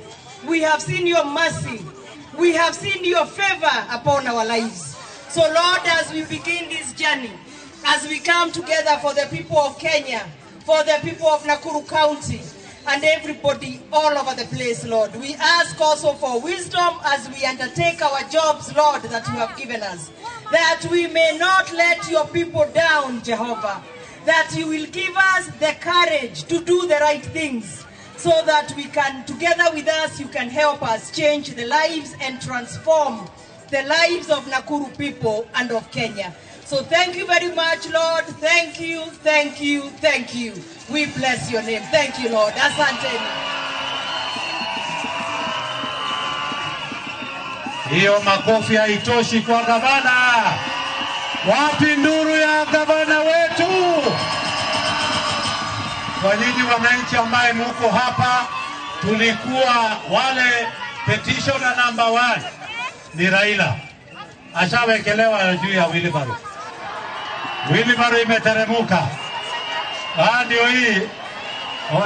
[SPEAKER 13] We have seen your mercy. We have seen your favor upon our lives. So Lord, as we begin this journey, as we come together for the people of Kenya, for the people of Nakuru County, and everybody all over the place, Lord, we ask also for wisdom as we undertake our jobs, Lord, that you have given us, that we may not let your people down, Jehovah, that you will give us the courage to do the right things, so that we can, together with us, you can help us change the lives and transform the lives of Nakuru people and of Kenya. So thank you very much, Lord. Thank you, thank you, thank you. We bless your name. Thank you, Lord. Asante.
[SPEAKER 11] Hiyo makofi haitoshi kwa gavana. Wapi nduru ya gavana wetu? Kwa nyinyi wananchi ambaye mko hapa, tulikuwa wale petitioner number 1 ni Raila. Ashawekelewa juu ya wheelbarrow. Wheelbarrow imeteremuka. Ndio hii.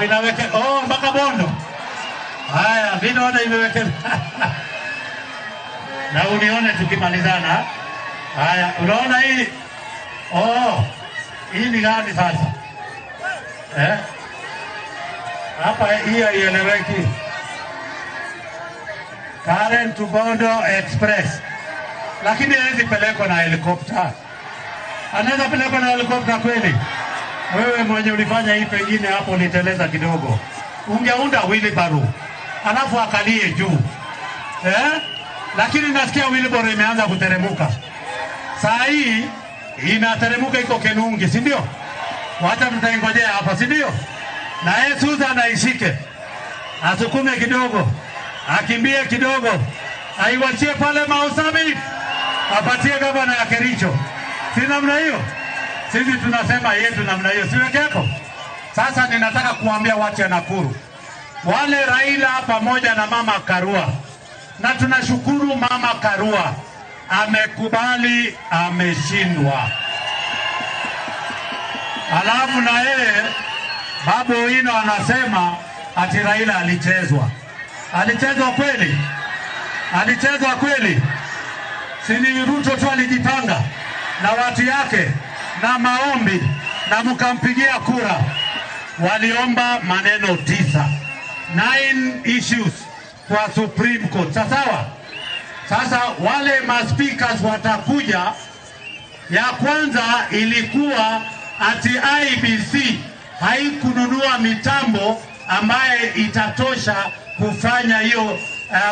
[SPEAKER 11] Inaweke mpaka Bondo. Haya, vinaona imewekelewa. Na unione tukimalizana. Haya, unaona hii? Hii ni gani sasa? Hapa hii haieleweki. Karen to Bondo Express. Lakini hawezi pelekwa na helikopta. Anaweza pelekwa na helikopta kweli? Wewe mwenye ulifanya hii pengine hapo uliteleza kidogo. Ungeunda wheelbarrow. Alafu akalie juu. Lakini nasikia wheelbarrow imeanza kuteremuka. Saa hii inateremuka iko Kenungi, si ndio? Wacha tutaingojea hapa, si ndio? Na Susan aishike. Asukume kidogo. Akimbie kidogo. Aiwachie pale Mausami. Apatie gavana ya Kericho. Si namna hiyo? Sisi tunasema yetu namna hiyo. Siweke yako. Sasa ninataka kuambia watu ya Nakuru. Wale Raila pamoja na mama Karua. Na tunashukuru mama Karua. Amekubali, ameshindwa. Alafu na yeye Babu Owino anasema ati Raila alichezwa. Alichezwa kweli? Alichezwa kweli? Sini Ruto tu alijipanga na watu yake na maombi na mkampigia kura. Waliomba maneno 9 issues kwa Supreme Court. Sasa wale speakers watakuja. Ya kwanza ilikuwa ati IBC haikununua mitambo ambaye itatosha kufanya hiyo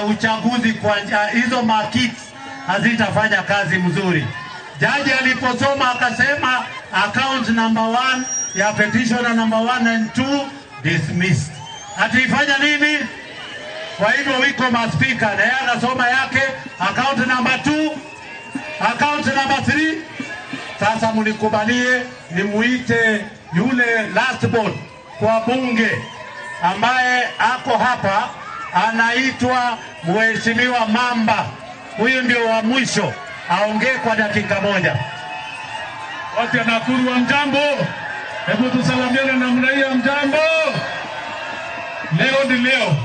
[SPEAKER 11] uchaguzi kwa hizo markets hazitafanya kazi mzuri. Jaji aliposoma akasema account number 1 ya petitioner number 1 and 2 dismissed. Ataifanya nini? Kwa hivyo wiko speaker na yeye anasoma yake account number 2, account number 3. Sasa mnikubalie nimuite yule last born kwa bunge ambaye ako hapa, anaitwa Mheshimiwa Mamba. Huyu ndio wa mwisho, aongee kwa dakika moja.
[SPEAKER 14] Watu ya Nakuru wa mjambo, hebu tusalamiane namna hii. Mjambo. Leo ni leo.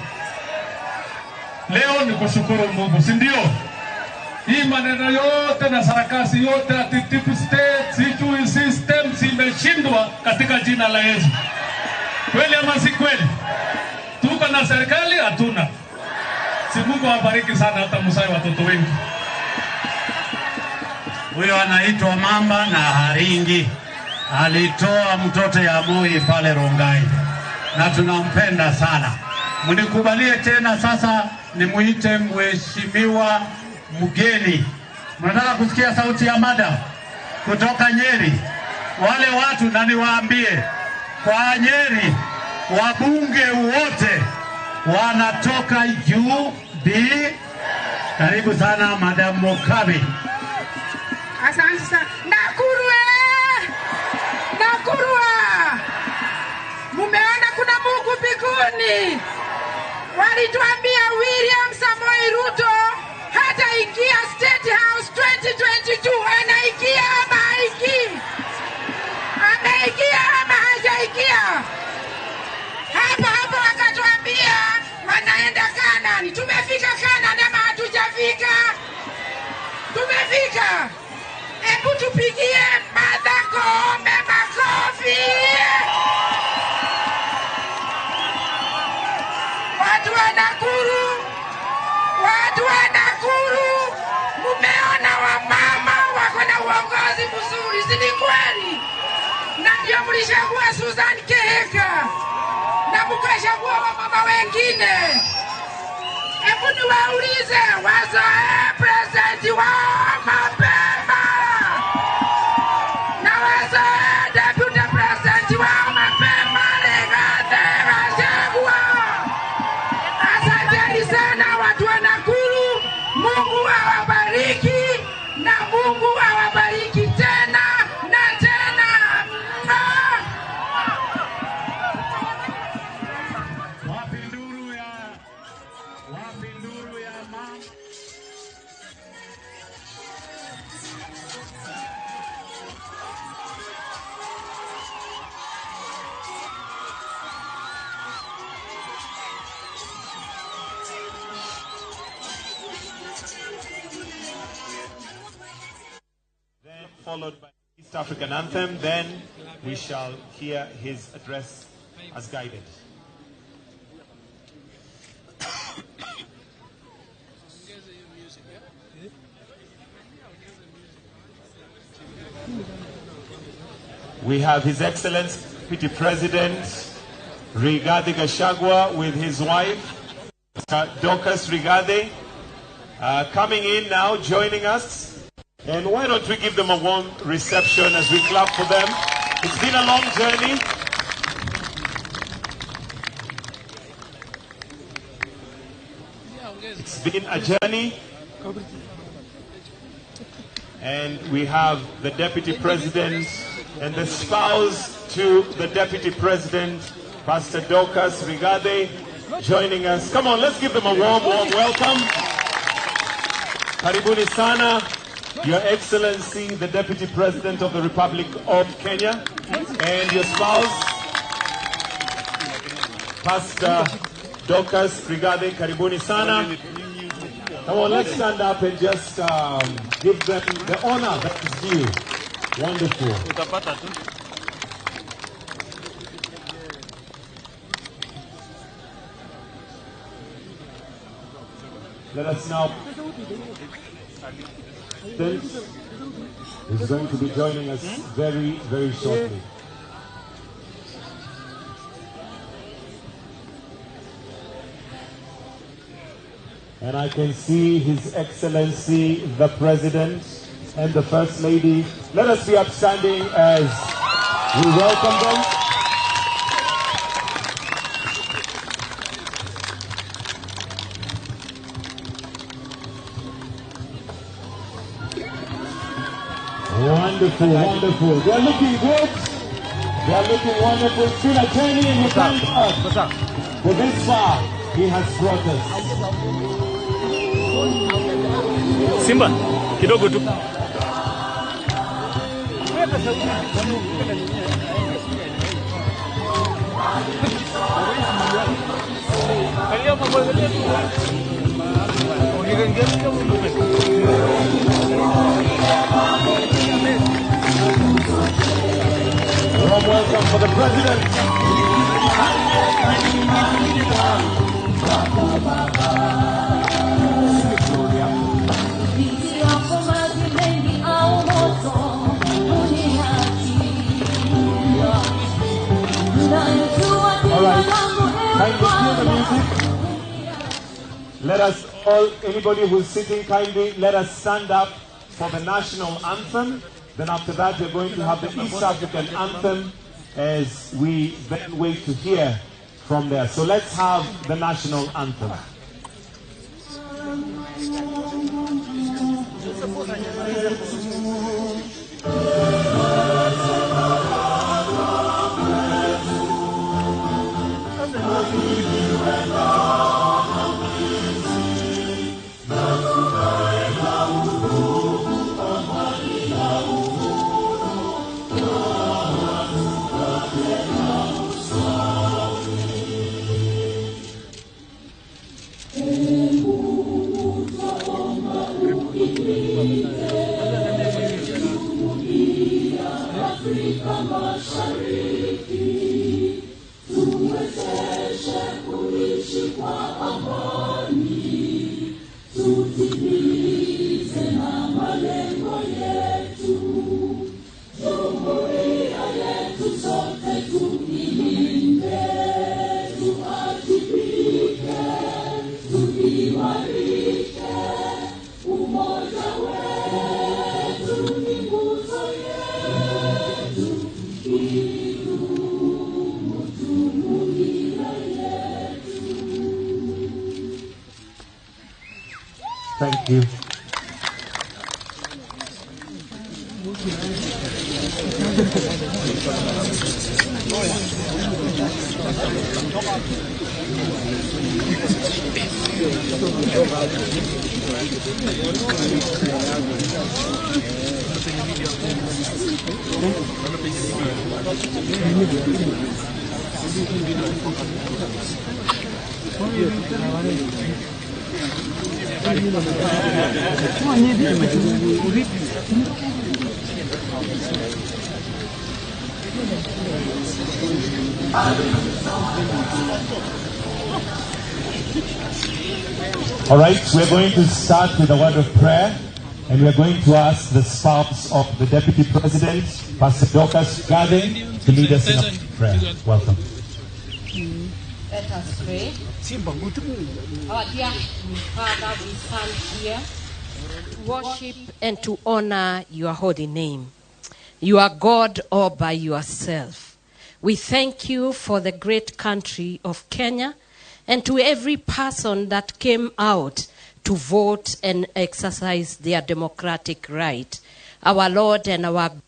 [SPEAKER 14] Leo ni kushukuru Mungu, si ndio? Hii maneno yote na sarakasi yote ati deep state, sijui system zimeshindwa katika jina la Yesu. Kweli ama si kweli? Tuko na serikali hatuna. Si Mungu awabariki sana hata Musai watoto wengi.
[SPEAKER 11] Huyo anaitwa Mamba na Haringi. Alitoa mtoto ya Moi pale Rongai. Na tunampenda sana. Mnikubalie tena sasa nimuite mheshimiwa mgeni. Mnataka kusikia sauti ya madam kutoka Nyeri? Wale watu na niwaambie, kwa Nyeri wabunge wote wanatoka UD. Karibu sana Madam Mokabi.
[SPEAKER 15] Asante sana. Nakuru. Mumeona kuna Mungu mbinguni. Walituambia William Samoei Ruto hata ingia State House 2022. Anaingia ama haingii? Ameingia ama hajaingia? Hapo wakatuambia wanaenda Kanani. Tumefika Kanani ama hatujafika? watu wa Nakuru, mumeona wamama wako na uongozi mzuri, si ni kweli? Na ndio mlishagua Susan Kihika na mkashagua wamama wengine. Hebu niwaulize, wazoe president wao mapema na wazoe deputy president wao mapema. Rigathi Gachagua. Asanteni sana watu wa Nakuru, Mungu awabariki na Mungu awabariki tena na tena.
[SPEAKER 16] Followed by East African Anthem, then we shall hear his address as guided. We have His Excellency Deputy President Rigathi Gachagua with his wife, Dorcas Rigathi, coming in now, joining us. And why don't we give them a warm reception as we clap for them? It's been a long journey. It's been a journey. And we have the Deputy President and the spouse to the Deputy President, Pastor Dorcas Rigathi, joining us. Come on, let's give them a warm welcome. Karibuni sana. Your Excellency, the Deputy President of the Republic of Kenya, and your spouse, Pastor Dorcas Rigathi, karibuni sana. Come on, let's stand up and just give them the honor that is due. Wonderful. Let us now. Is going to be joining us very, very shortly. And I can see His Excellency, the President and the First Lady. Let us be upstanding as we welcome them. Wonderful, wonderful. They are looking good. They are looking wonderful. It's been a journey and we thank God for this far He has brought us.
[SPEAKER 17] Simba, kidogo tu.
[SPEAKER 16] Warm welcome for the President. All right, kindly cue the music. Let us all, anybody who's sitting, kindly let us stand up for the national anthem. Then after that, we're going to have the East African anthem as we then wait to hear from there. So let's have the national anthem.
[SPEAKER 9] Afrika Mashariki tuwezeshe
[SPEAKER 16] Thank you. All right, we're going to start with a word of prayer, and we're going to ask the spouse of the Deputy President, Pastor Dorcas Gade, to lead us in a prayer. Welcome.
[SPEAKER 18] Let us pray. Our dear Father, we stand here to worship and to honor your holy name. You are God all by yourself. We thank you for the great country of Kenya and to every person that came out to vote and exercise their democratic right. Our Lord and our God,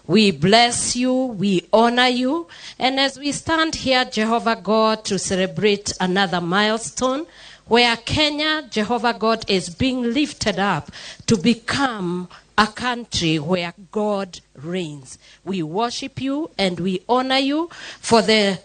[SPEAKER 18] we bless you, we honor you, and as we stand here, Jehovah God, to celebrate another milestone where Kenya, Jehovah God, is being lifted up to become a country where God reigns. We worship you and we honor you for the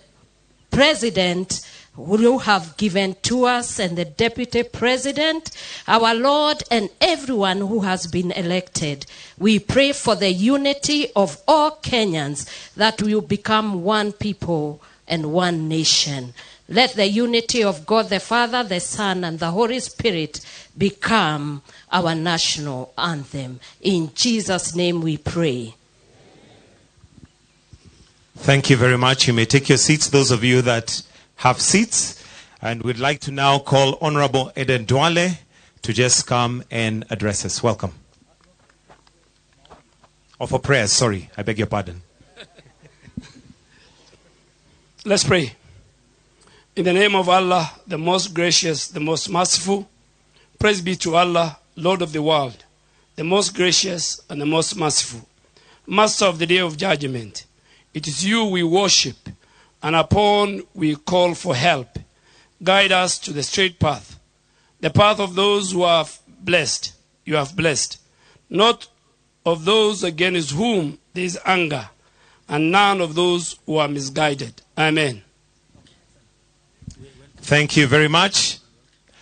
[SPEAKER 18] president who you have given to us and the deputy president, our Lord, and everyone who has been elected. We pray for the unity of all Kenyans, that we will become one people and one nation. Let the unity of God the Father, the Son, and the Holy Spirit become our national anthem. In Jesus' name we pray.
[SPEAKER 16] Thank you very much. You may take your seats, those of you that have seats. And we'd like to now call Honorable Eden Duale to just come and address us. Welcome. Or for prayers, sorry. I beg your pardon.
[SPEAKER 19] Let's pray. In the name of Allah, the most gracious, the most merciful, praise be to Allah, Lord of the world, the most gracious and the most merciful, Master of the day of judgment. It is you we worship, and upon we call for help. Guide us to the straight path, the path of those who are blessed. You have blessed, not of those against whom there is anger, and none of those who are misguided. Amen.
[SPEAKER 16] Thank you very much.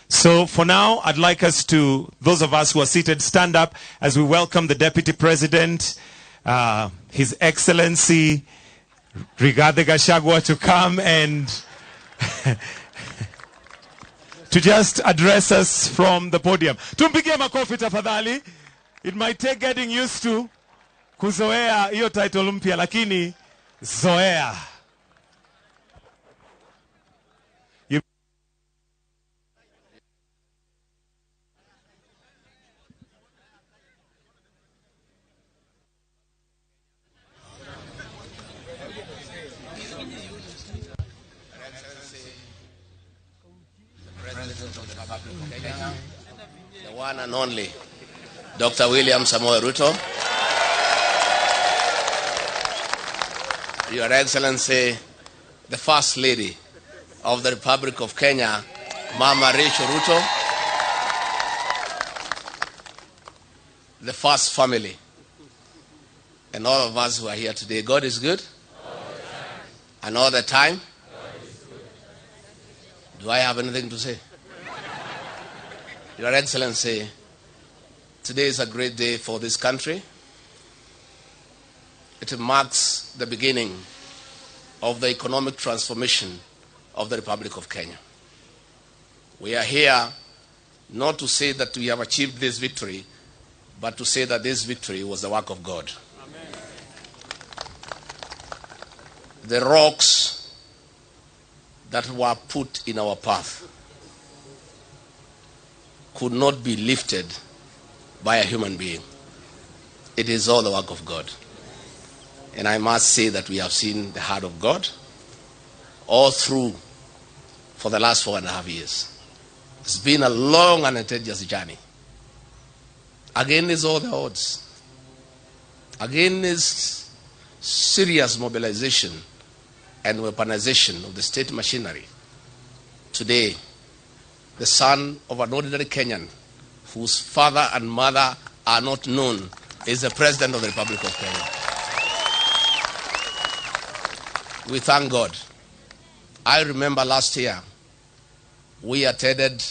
[SPEAKER 16] So for now, I'd like us to, those of us who are seated, stand up as we welcome the Deputy President, His Excellency Rigathi Gachagua, to come and to just address us from the podium. Tumpigie makofi tafadhali. It might take getting used to kuzoea hiyo title mpya, lakini zoea.
[SPEAKER 20] The one and only Dr. William Samoei Ruto, Your Excellency, the First Lady of the Republic of Kenya, Mama Rachel Ruto, the First Family, and all of us who are here today. God is good, and all the time. Do I have anything to say? Your Excellency, today is a great day for this country. It marks the beginning of the economic transformation of the Republic of Kenya. We are here not to say that we have achieved this victory, but to say that this victory was the work of God. Amen. The rocks that were put in our path could not be lifted by a human being. It is all the work of God. And I must say that we have seen the heart of God all through for the last 4.5 years. It's been a long and a tedious journey. Against all the odds. Against serious mobilization and weaponization of the state machinery. Today, the son of an ordinary Kenyan whose father and mother are not known is the President of the Republic of Kenya. We thank God. I remember last year, we attended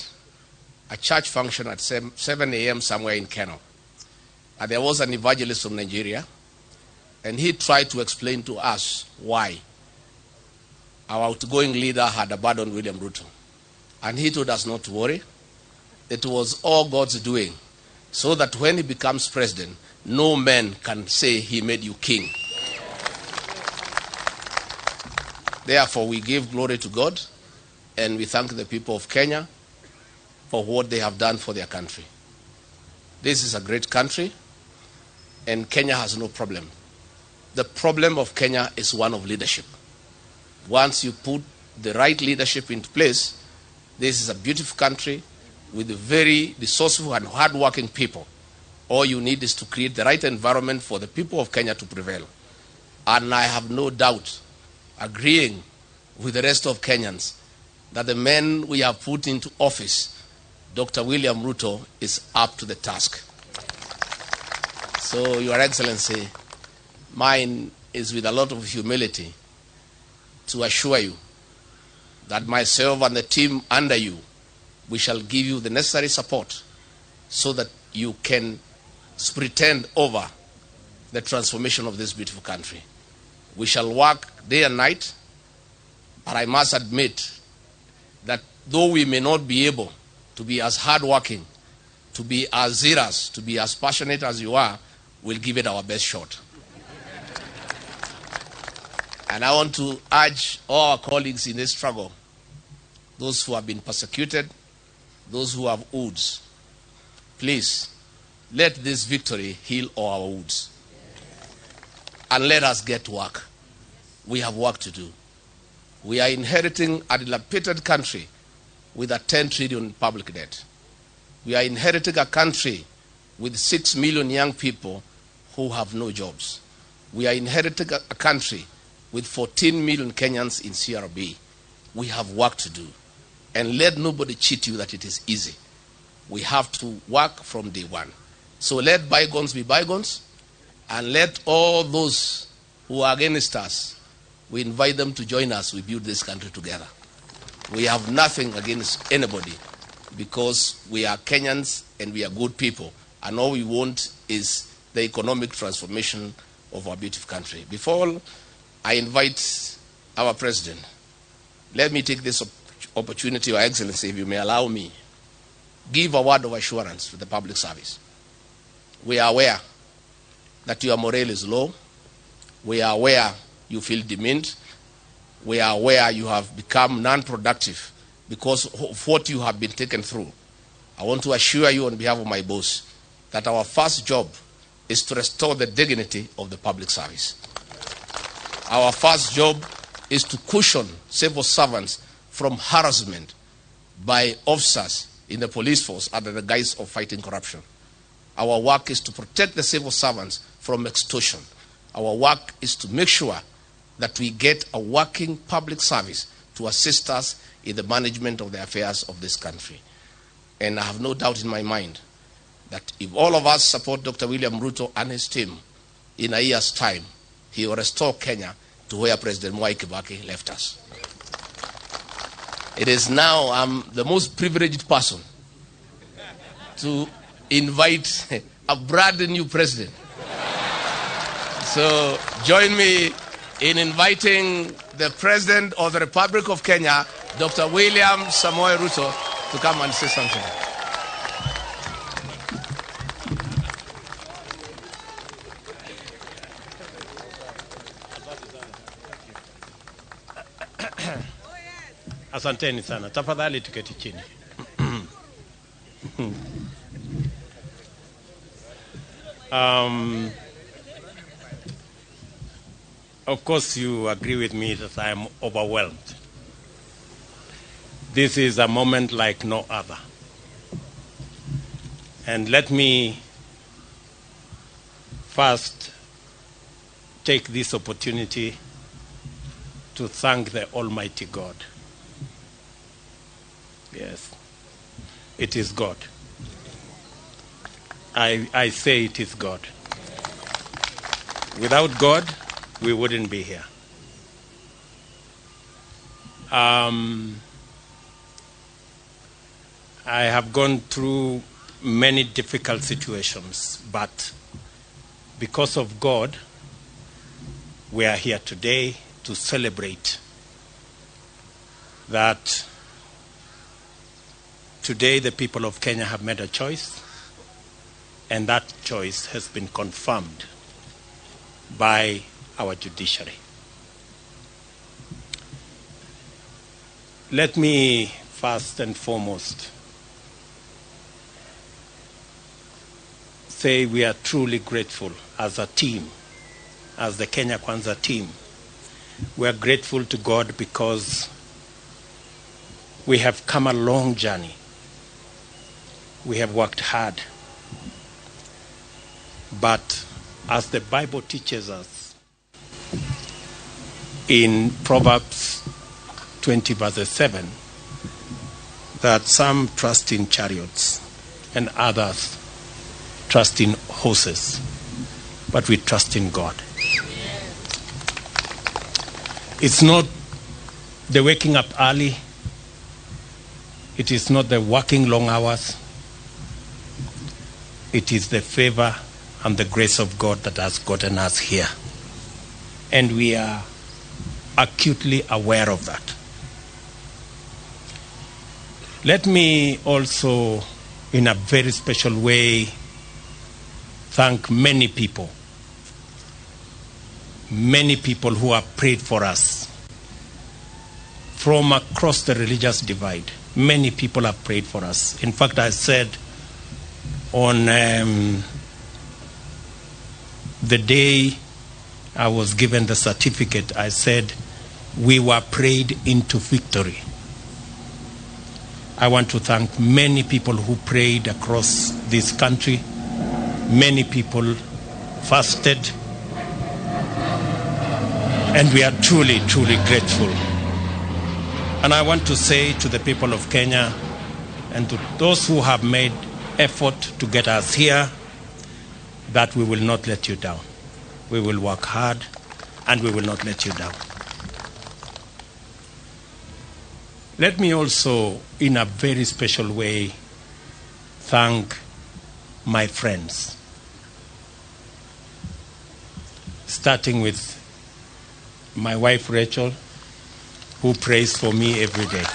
[SPEAKER 20] a church function at 7 a.m. somewhere in Kenya. And there was an evangelist from Nigeria, and he tried to explain to us why our outgoing leader had abandoned William Ruto. And he told us not to worry. It was all God's doing, so that when he becomes president, no man can say he made you king. Therefore, we give glory to God, and we thank the people of Kenya for what they have done for their country. This is a great country, and Kenya has no problem. The problem of Kenya is one of leadership. Once you put the right leadership into place, this is a beautiful country with very resourceful and hardworking people. All you need is to create the right environment for the people of Kenya to prevail. And I have no doubt, agreeing with the rest of Kenyans, that the man we have put into office, Dr. William Ruto, is up to the task. So, Your Excellency, mine is with a lot of humility to assure you that myself and the team under you, we shall give you the necessary support so that you can pretend over the transformation of this beautiful country. We shall work day and night, but I must admit that though we may not be able to be as hardworking, to be as zealous, to be as passionate as you are, we'll give it our best shot. And I want to urge all our colleagues in this struggle, those who have been persecuted, those who have wounds, please, let this victory heal all our wounds. And let us get to work. We have work to do. We are inheriting a dilapidated country with a 10 trillion public debt. We are inheriting a country with 6 million young people who have no jobs. We are inheriting a country with 14 million Kenyans in CRB. We have work to do. And let nobody cheat you that it is easy. We have to work from day one. So let bygones be bygones, and let all those who are against us, we invite them to join us. We build this country together. We have nothing against anybody because we are Kenyans and we are good people. And all we want is the economic transformation of our beautiful country. Before I invite our president, let me take this opportunity, Your Excellency, if you may allow me, give a word of assurance to the public service. We are aware that your morale is low. We are aware you feel demeaned. We are aware you have become non-productive because of what you have been taken through. I want to assure you on behalf of my boss that our first job is to restore the dignity of the public service. Our first job is to cushion civil servants from harassment by officers in the police force under the guise of fighting corruption. Our work is to protect the civil servants from extortion. Our work is to make sure that we get a working public service to assist us in the management of the affairs of this country. And I have no doubt in my mind that if all of us support Dr. William Ruto and his team, in a year's time, he will restore Kenya to where President Mwai Kibaki left us. It is now I'm the most privileged person to invite a brand new president. So join me in inviting the President of the Republic of Kenya, Dr. William Samoei Ruto, to come and say something.
[SPEAKER 21] Asanteni sana. Tafadhali tuketi chini. Of course you agree with me that I am overwhelmed. This is a moment like no other. And let me first take this opportunity to thank the Almighty God. Yes, it is God. I say it is God. Without God, we wouldn't be here. I have gone through many difficult situations, but because of God, we are here today to celebrate that today the people of Kenya have made a choice, and that choice has been confirmed by our judiciary. Let me first and foremost say we are truly grateful as a team, as the Kenya Kwanza team. We are grateful to God because we have come a long journey. We have worked hard. But as the Bible teaches us in Proverbs 20 verse 7, that some trust in chariots and others trust in horses, but we trust in God. It's not the waking up early. It is not the working long hours. It is the favor and the grace of God that has gotten us here. And we are acutely aware of that. Let me also, in a very special way, thank many people who have prayed for us from across the religious divide. Many people have prayed for us. In fact, I said on the day I was given the certificate, I said, we were prayed into victory. I want to thank many people who prayed across this country. Many people fasted. And we are truly, truly grateful. And I want to say to the people of Kenya and to those who have made effort to get us here, that we will not let you down. We will work hard and we will not let you down. Let me also, in a very special way, thank my friends. Starting with my wife Rachel, who prays for me every day.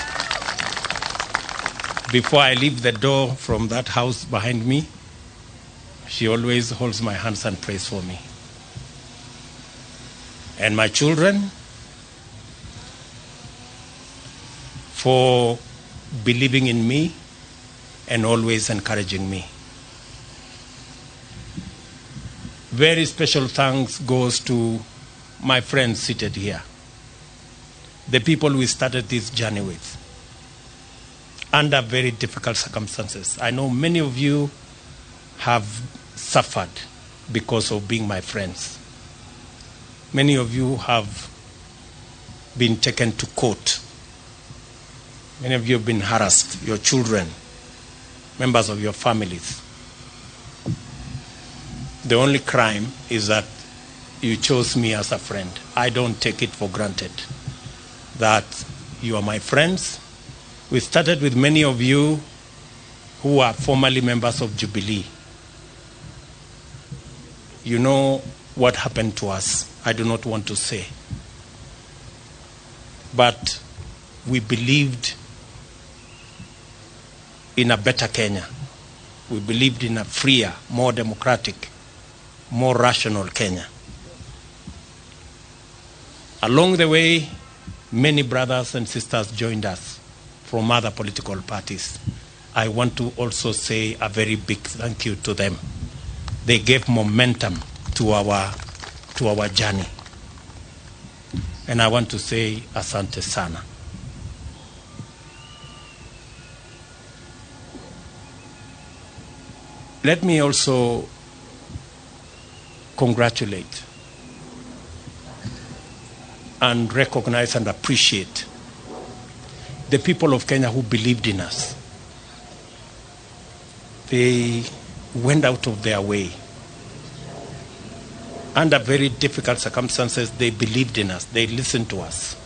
[SPEAKER 21] Before I leave the door from that house behind me, she always holds my hands and prays for me. And my children, for believing in me and always encouraging me. Very special thanks goes to my friends seated here, the people we started this journey with, under very difficult circumstances. I know many of you have suffered because of being my friends. Many of you have been taken to court. Many of you have been harassed, your children, members of your families. The only crime is that you chose me as a friend. I don't take it for granted that you are my friends. We started with many of you who are formerly members of Jubilee. You know what happened to us. I do not want to say. but we believed in a better Kenya. We believed in a freer, more democratic, more rational Kenya. Along the way, many brothers and sisters joined us from other political parties. I want to also say a very big thank you to them. They gave momentum to our journey. And I want to say asante sana. Let me also congratulate and recognize and appreciate the people of Kenya who believed in us. They went out of their way. Under very difficult circumstances, they believed in us. They listened to us.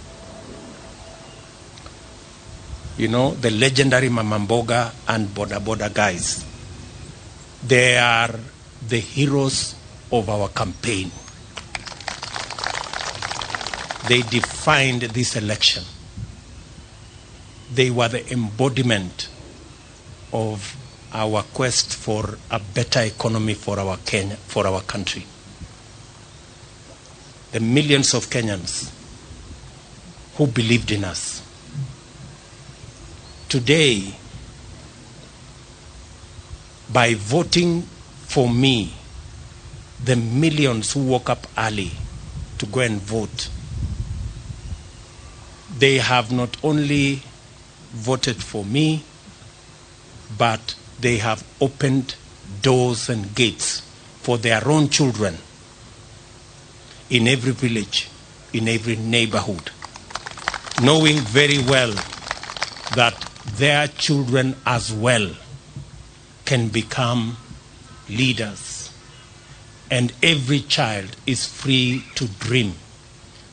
[SPEAKER 21] You know, the legendary Mamamboga and Boda Boda guys, they are the heroes of our campaign. They defined this election. They were the embodiment of our quest for a better economy for our Kenya, for our country. The millions of Kenyans who believed in us. Today, by voting for me, the millions who woke up early to go and vote, they have not only voted for me, but they have opened doors and gates for their own children in every village, in every neighborhood, knowing very well that their children as well can become leaders. And every child is free to dream,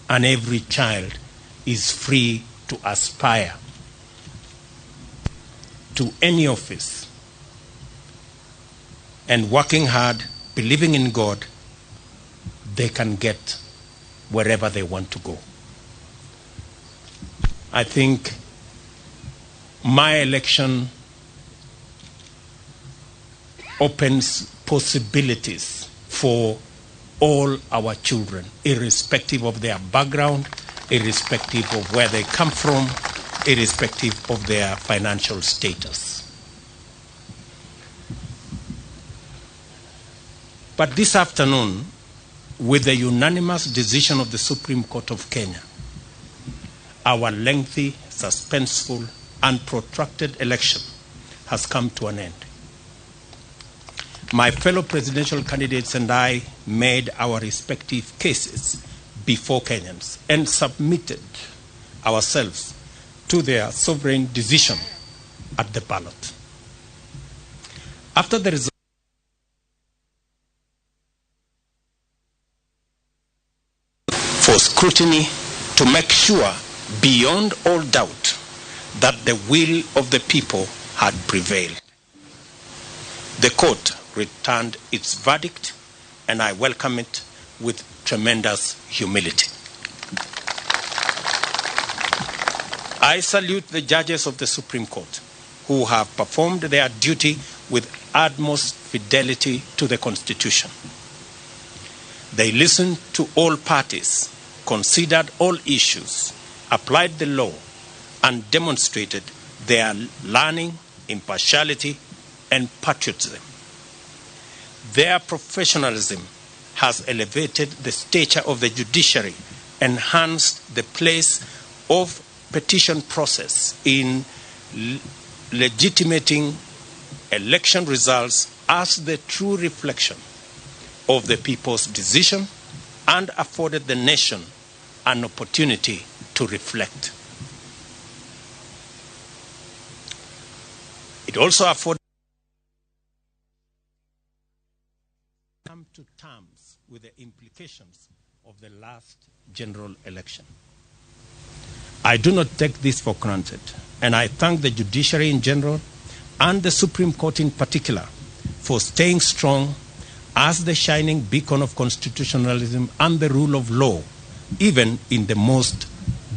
[SPEAKER 21] and every child is free to aspire to any office. And working hard, believing in God, they can get wherever they want to go. I think my election opens possibilities for all our children, irrespective of their background, irrespective of where they come from, irrespective of their financial status. But this afternoon, with the unanimous decision of the Supreme Court of Kenya, our lengthy, suspenseful, and protracted election has come to an end. My fellow presidential candidates and I made our respective cases before Kenyans and submitted ourselves to their sovereign decision at the ballot. After the result for scrutiny to make sure beyond all doubt that the will of the people had prevailed, the court returned its verdict, and I welcome it with tremendous humility. I salute the judges of the Supreme Court who have performed their duty with utmost fidelity to the Constitution. They listened to all parties, considered all issues, applied the law, and demonstrated their learning, impartiality, and patriotism. Their professionalism has elevated the stature of the judiciary, enhanced the place of petition process in legitimating election results as the true reflection of the people's decision, and afforded the nation an opportunity to reflect. It also afforded come to terms with the implications of the last general election. I do not take this for granted, and I thank the judiciary in general and the Supreme Court in particular for staying strong as the shining beacon of constitutionalism and the rule of law, even in the most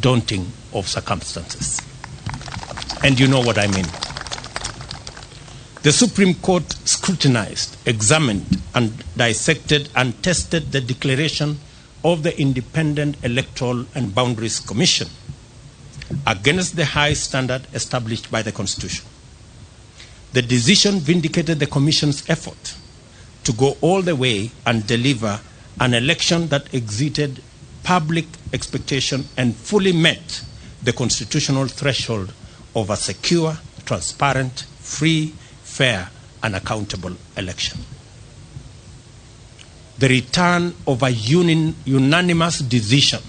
[SPEAKER 21] daunting of circumstances. And you know what I mean. The Supreme Court scrutinized, examined, and dissected and tested the declaration of the Independent Electoral and Boundaries Commission against the high standard established by the Constitution. The decision vindicated the Commission's effort to go all the way and deliver an election that exceeded public expectation and fully met the constitutional threshold of a secure, transparent, free, fair, and accountable election. The return of a unanimous decision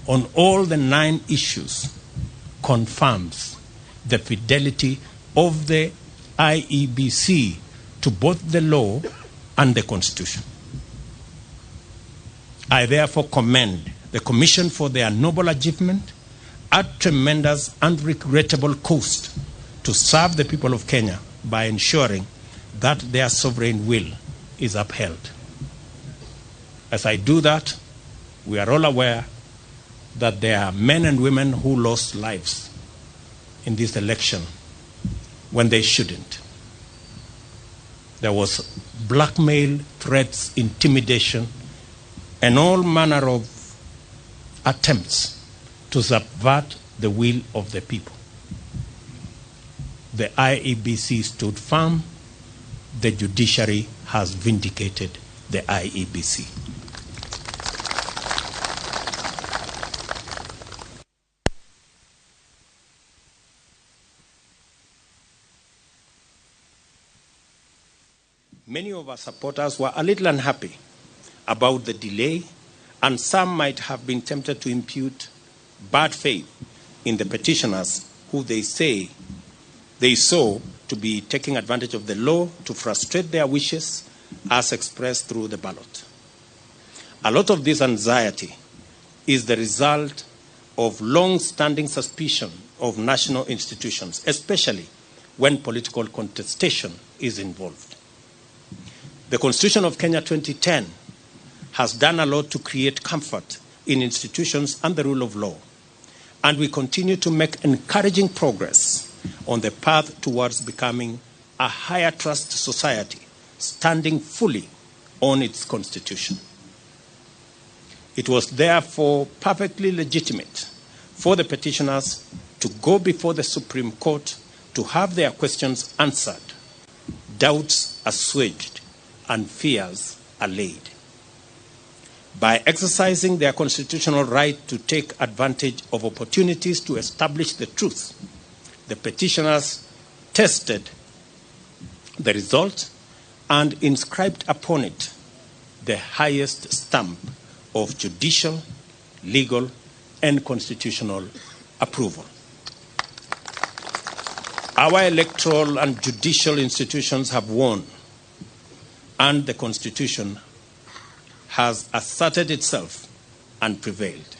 [SPEAKER 21] on all the 9 issues confirms the fidelity of the IEBC to both the law and the Constitution. I therefore commend the Commission for their noble achievement at tremendous and regrettable cost to serve the people of Kenya by ensuring that their sovereign will is upheld. As I do that, we are all aware that there are men and women who lost lives in this election when they shouldn't. There was blackmail, threats, intimidation, and all manner of attempts to subvert the will of the people. The IEBC stood firm. The judiciary has vindicated the IEBC. Many of our supporters were a little unhappy about the delay, and some might have been tempted to impute bad faith in the petitioners who they say they saw to be taking advantage of the law to frustrate their wishes as expressed through the ballot. A lot of this anxiety is the result of long-standing suspicion of national institutions, especially when political contestation is involved. The Constitution of Kenya 2010 has done a lot to create comfort in institutions and the rule of law, and we continue to make encouraging progress on the path towards becoming a higher trust society, standing fully on its constitution. It was therefore perfectly legitimate for the petitioners to go before the Supreme Court to have their questions answered, doubts assuaged, and fears allayed. By exercising their constitutional right to take advantage of opportunities to establish the truth, the petitioners tested the result and inscribed upon it the highest stamp of judicial, legal, and constitutional approval. Our electoral and judicial institutions have won, and the Constitution has asserted itself and prevailed.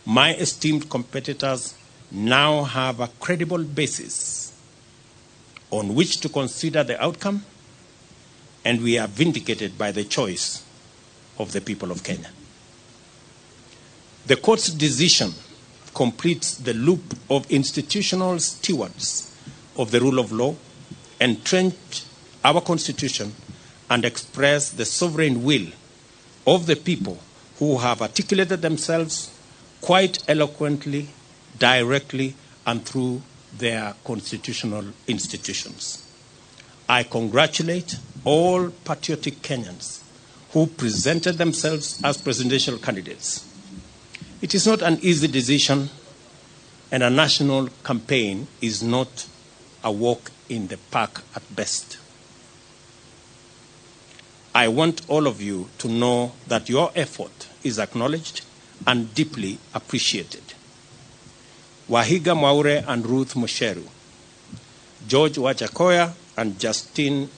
[SPEAKER 21] My esteemed competitors now have a credible basis on which to consider the outcome, and we are vindicated by the choice of the people of Kenya. The court's decision completes the loop of institutional stewards of the rule of law, entrench our Constitution, and express the sovereign will of the people who have articulated themselves quite eloquently, directly, and through their constitutional institutions. I congratulate all patriotic Kenyans who presented themselves as presidential candidates. It is not an easy decision, and a national campaign is not a walk in the park at best. I want all of you to know that your effort is acknowledged and deeply appreciated. Wahiga Mwaure and Ruth Musheru, George Wajakoya and Justina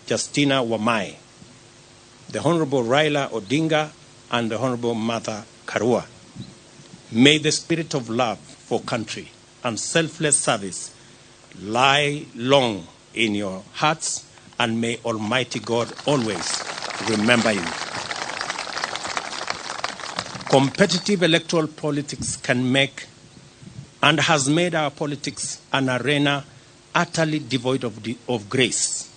[SPEAKER 21] Wamai, the Honorable Raila Odinga and the Honorable Martha Karua. May the spirit of love for country and selfless service lie long in your hearts, and may Almighty God always remember you. Competitive electoral politics can make and has made our politics an arena utterly devoid of grace.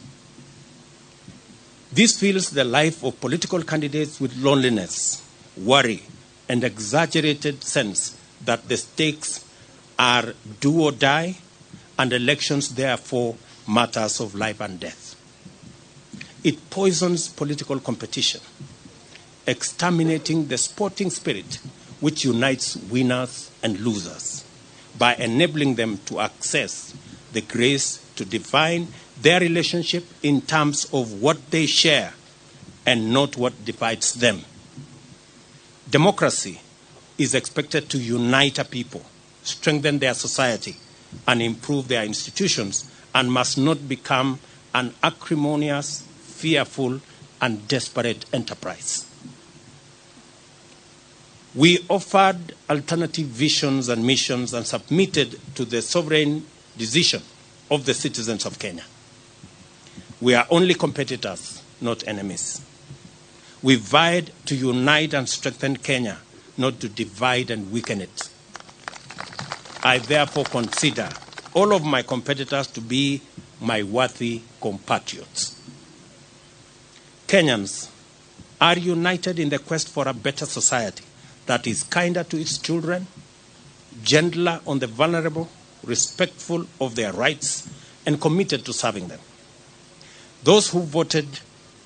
[SPEAKER 21] This fills the life of political candidates with loneliness, worry, and exaggerated sense that the stakes are do or die, and elections therefore matters of life and death. It poisons political competition, exterminating the sporting spirit which unites winners and losers by enabling them to access the grace to define their relationship in terms of what they share and not what divides them. Democracy is expected to unite a people, strengthen their society, and improve their institutions, and must not become an acrimonious, fearful, and desperate enterprise. We offered alternative visions and missions and submitted to the sovereign decision of the citizens of Kenya. We are only competitors, not enemies. We vied to unite and strengthen Kenya, not to divide and weaken it. I therefore consider all of my competitors to be my worthy compatriots. Kenyans are united in the quest for a better society that is kinder to its children, gentler on the vulnerable, respectful of their rights, and committed to serving them. Those who voted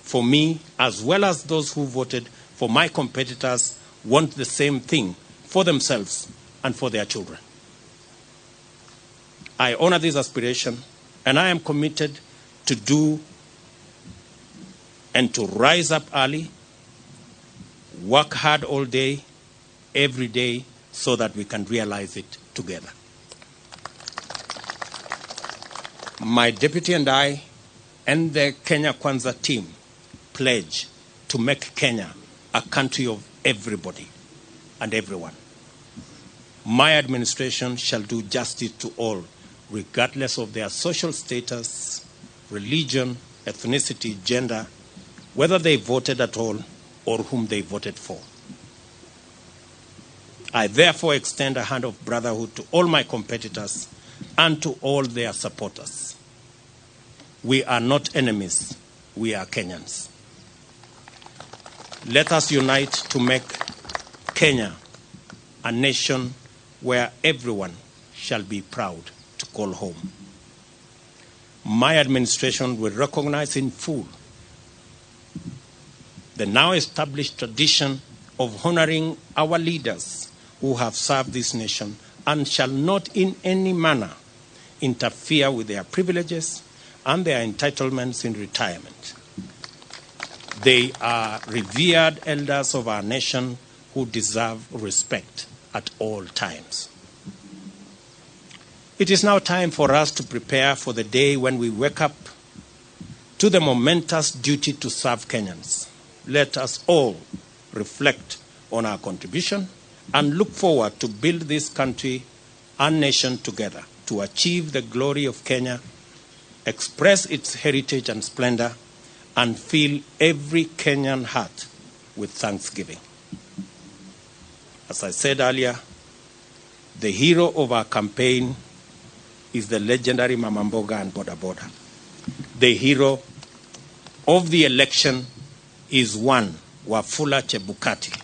[SPEAKER 21] for me, as well as those who voted for my competitors, want the same thing for themselves and for their children. I honor this aspiration, and I am committed to do and to rise up early, work hard all day, every day, so that we can realize it together. My deputy and I and the Kenya Kwanza team pledge to make Kenya a country of everybody and everyone. My administration shall do justice to all, regardless of their social status, religion, ethnicity, gender, whether they voted at all or whom they voted for. I therefore extend a hand of brotherhood to all my competitors and to all their supporters. We are not enemies, we are Kenyans. Let us unite to make Kenya a nation where everyone shall be proud to call home. My administration will recognize in full the now established tradition of honoring our leaders who have served this nation and shall not in any manner interfere with their privileges and their entitlements in retirement. They are revered elders of our nation who deserve respect at all times. It is now time for us to prepare for the day when we wake up to the momentous duty to serve Kenyans. Let us all reflect on our contribution and look forward to build this country and nation together to achieve the glory of Kenya, express its heritage and splendor, and fill every Kenyan heart with thanksgiving. As I said earlier, the hero of our campaign is the legendary Mama Mboga and Boda Boda. The hero of the election is one Wafula Chebukati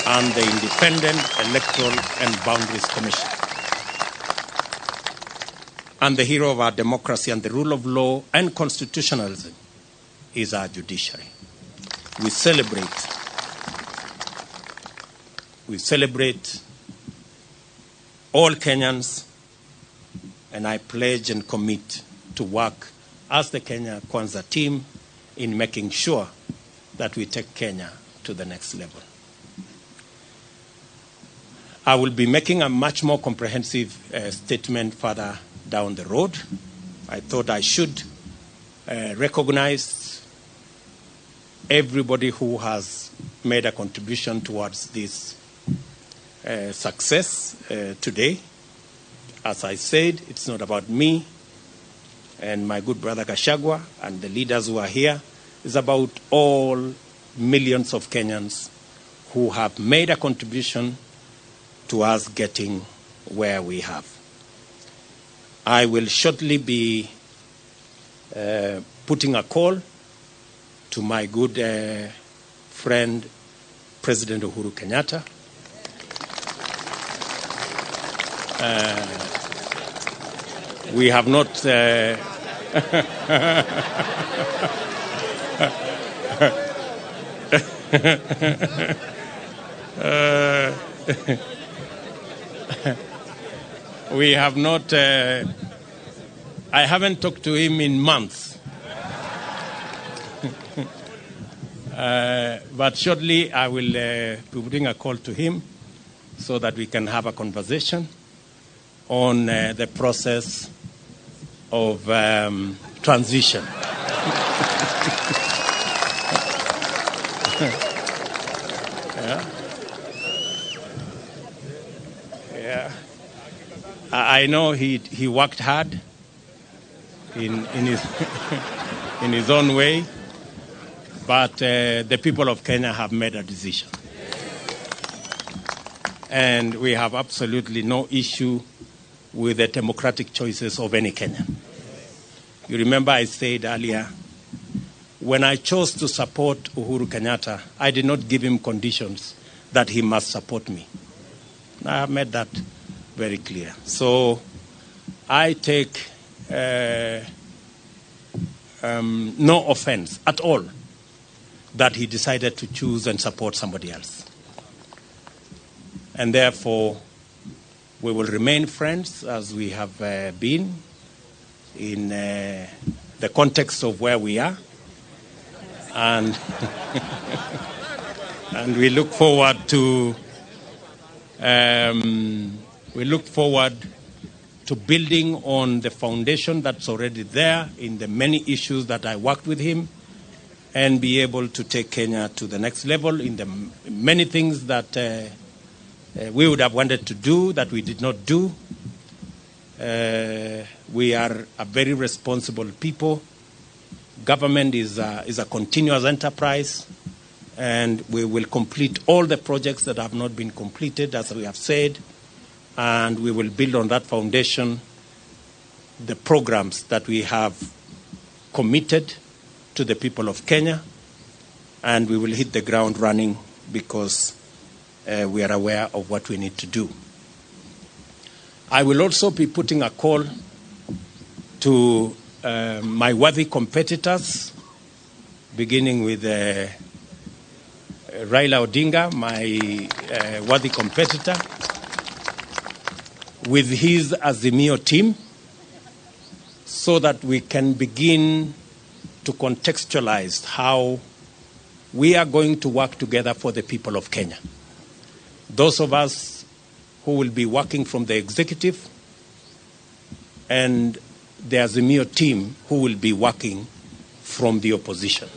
[SPEAKER 21] and the Independent Electoral and Boundaries Commission. And the hero of our democracy and the rule of law and constitutionalism is our judiciary. We celebrate all Kenyans, and I pledge and commit to work as the Kenya Kwanza team in making sure that we take Kenya to the next level. I will be making a much more comprehensive statement further down the road. I thought I should recognize everybody who has made a contribution towards this success today. As I said, it's not about me and my good brother Gachagua and the leaders who are here. It's about all millions of Kenyans who have made a contribution to us getting where we have. I will shortly be putting a call to my good friend, President Uhuru Kenyatta. We have not we have not I haven't talked to him in months. But shortly I will be putting a call to him so that we can have a conversation on the process of transition. Yeah. Yeah. I know he worked hard in his in his own way, but the people of Kenya have made a decision. And we have absolutely no issue with the democratic choices of any Kenyan. You remember I said earlier, when I chose to support Uhuru Kenyatta, I did not give him conditions that he must support me. I have made that very clear. So I take no offense at all that he decided to choose and support somebody else. And therefore, we will remain friends as we have been in the context of where we are. And, and we look forward to building on the foundation that's already there in the many issues that I worked with him, and be able to take Kenya to the next level in the many things that we would have wanted to do that we did not do. We are a very responsible people. Government is a continuous enterprise, and we will complete all the projects that have not been completed, as we have said, and we will build on that foundation the programs that we have committed to the people of Kenya, and we will hit the ground running because we are aware of what we need to do. I will also be putting a call to my worthy competitors, beginning with Raila Odinga, my worthy competitor, with his Azimio team, so that we can begin to contextualize how we are going to work together for the people of Kenya. Those of us who will be working from the executive, and the Azimio team who will be working from the opposition.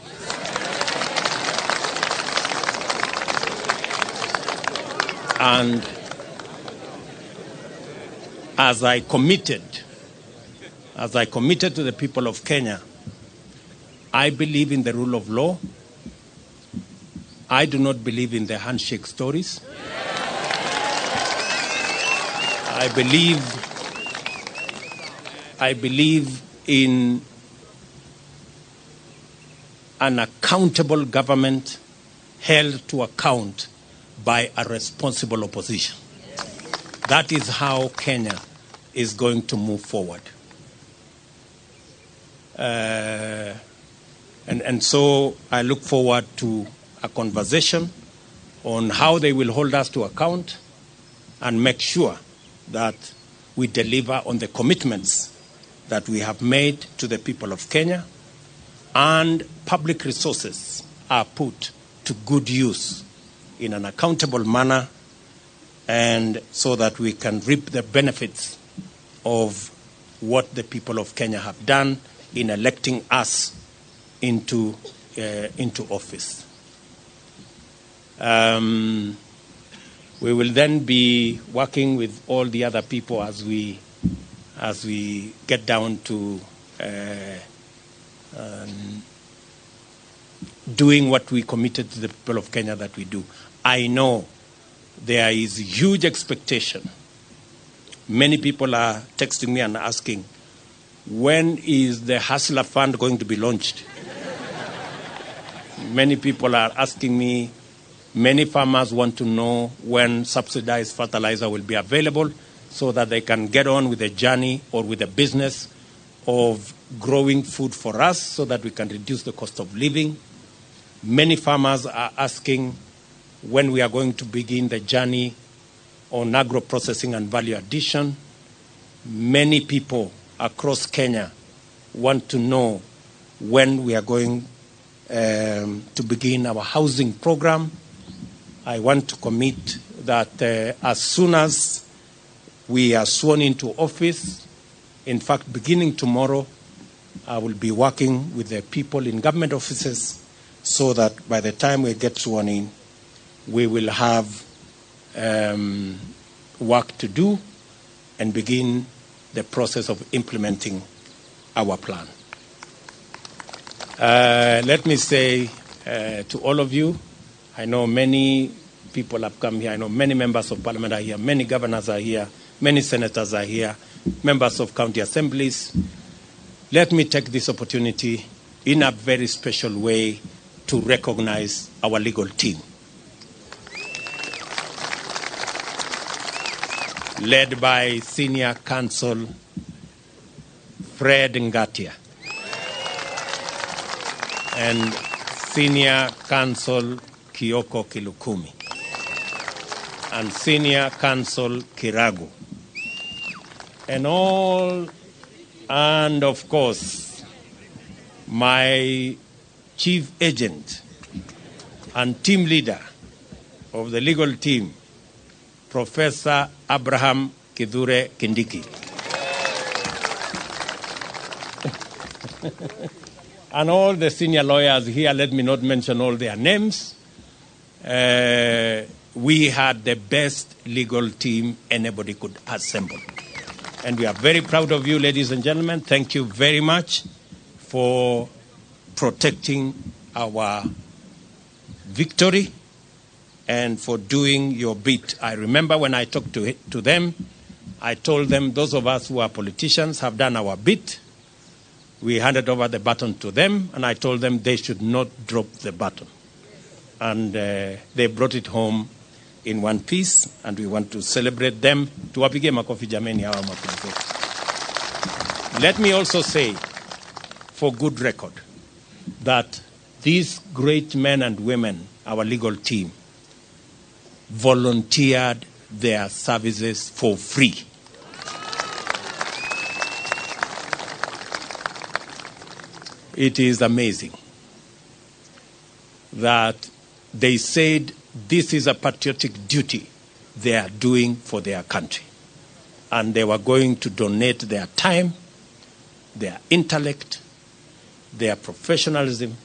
[SPEAKER 21] And as I committed to the people of Kenya, I believe in the rule of law. I do not believe in the handshake stories. I believe in an accountable government held to account by a responsible opposition. That is how Kenya is going to move forward. And so I look forward to a conversation on how they will hold us to account and make sure that we deliver on the commitments that we have made to the people of Kenya, and public resources are put to good use in an accountable manner, and so that we can reap the benefits of what the people of Kenya have done in electing us into office. We will then be working with all the other people as we get down to doing what we committed to the people of Kenya that we do. I know there is huge expectation. Many people are texting me and asking, when is the Hustler Fund going to be launched? Many people are asking me, many farmers want to know when subsidized fertilizer will be available so that they can get on with the journey or with the business of growing food for us so that we can reduce the cost of living. Many farmers are asking when we are going to begin the journey on agro-processing and value addition. Many people across Kenya want to know when we are going to begin our housing program. I want to commit that as soon as we are sworn into office, in fact, beginning tomorrow, I will be working with the people in government offices so that by the time we get sworn in, we will have work to do and begin the process of implementing our plan. Let me say to all of you, I know many people have come here. I know many members of parliament are here. Many governors are here. Many senators are here. Members of county assemblies. Let me take this opportunity in a very special way to recognize our legal team, led by Senior Counsel Fred Ngatia and Senior Counsel Kioko Kilukumi and Senior Counsel Kiragu and of course my chief agent and team leader of the legal team, Professor Abraham Kidhure Kindiki. And all the senior lawyers here, let me not mention all their names. We had the best legal team anybody could assemble. And we are very proud of you, ladies and gentlemen. Thank you very much for protecting our victory and for doing your bit. I remember when I talked to them, I told them those of us who are politicians have done our bit. We handed over the baton to them, and I told them they should not drop the baton. And they brought it home in one piece, and we want to celebrate them. Tuwapige makofi jameni hawa makofi. Let me also say, for good record, that these great men and women, our legal team, volunteered their services for free. It is amazing that they said this is a patriotic duty they are doing for their country. And they were going to donate their time, their intellect, their professionalism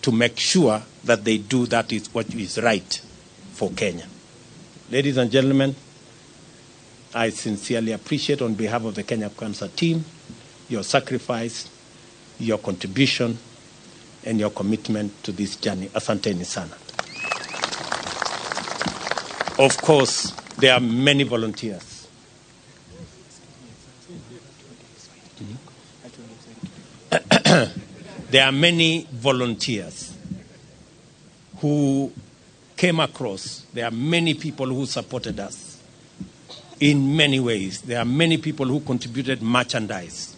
[SPEAKER 21] to make sure that they do that is what is right for Kenya. Ladies and gentlemen, I sincerely appreciate on behalf of the Kenya Cancer team your sacrifice, your contribution, and your commitment to this journey. Asanteni sana. Of course, there are many volunteers. There are many volunteers who came across. There are many people who supported us in many ways. There are many people who contributed merchandise.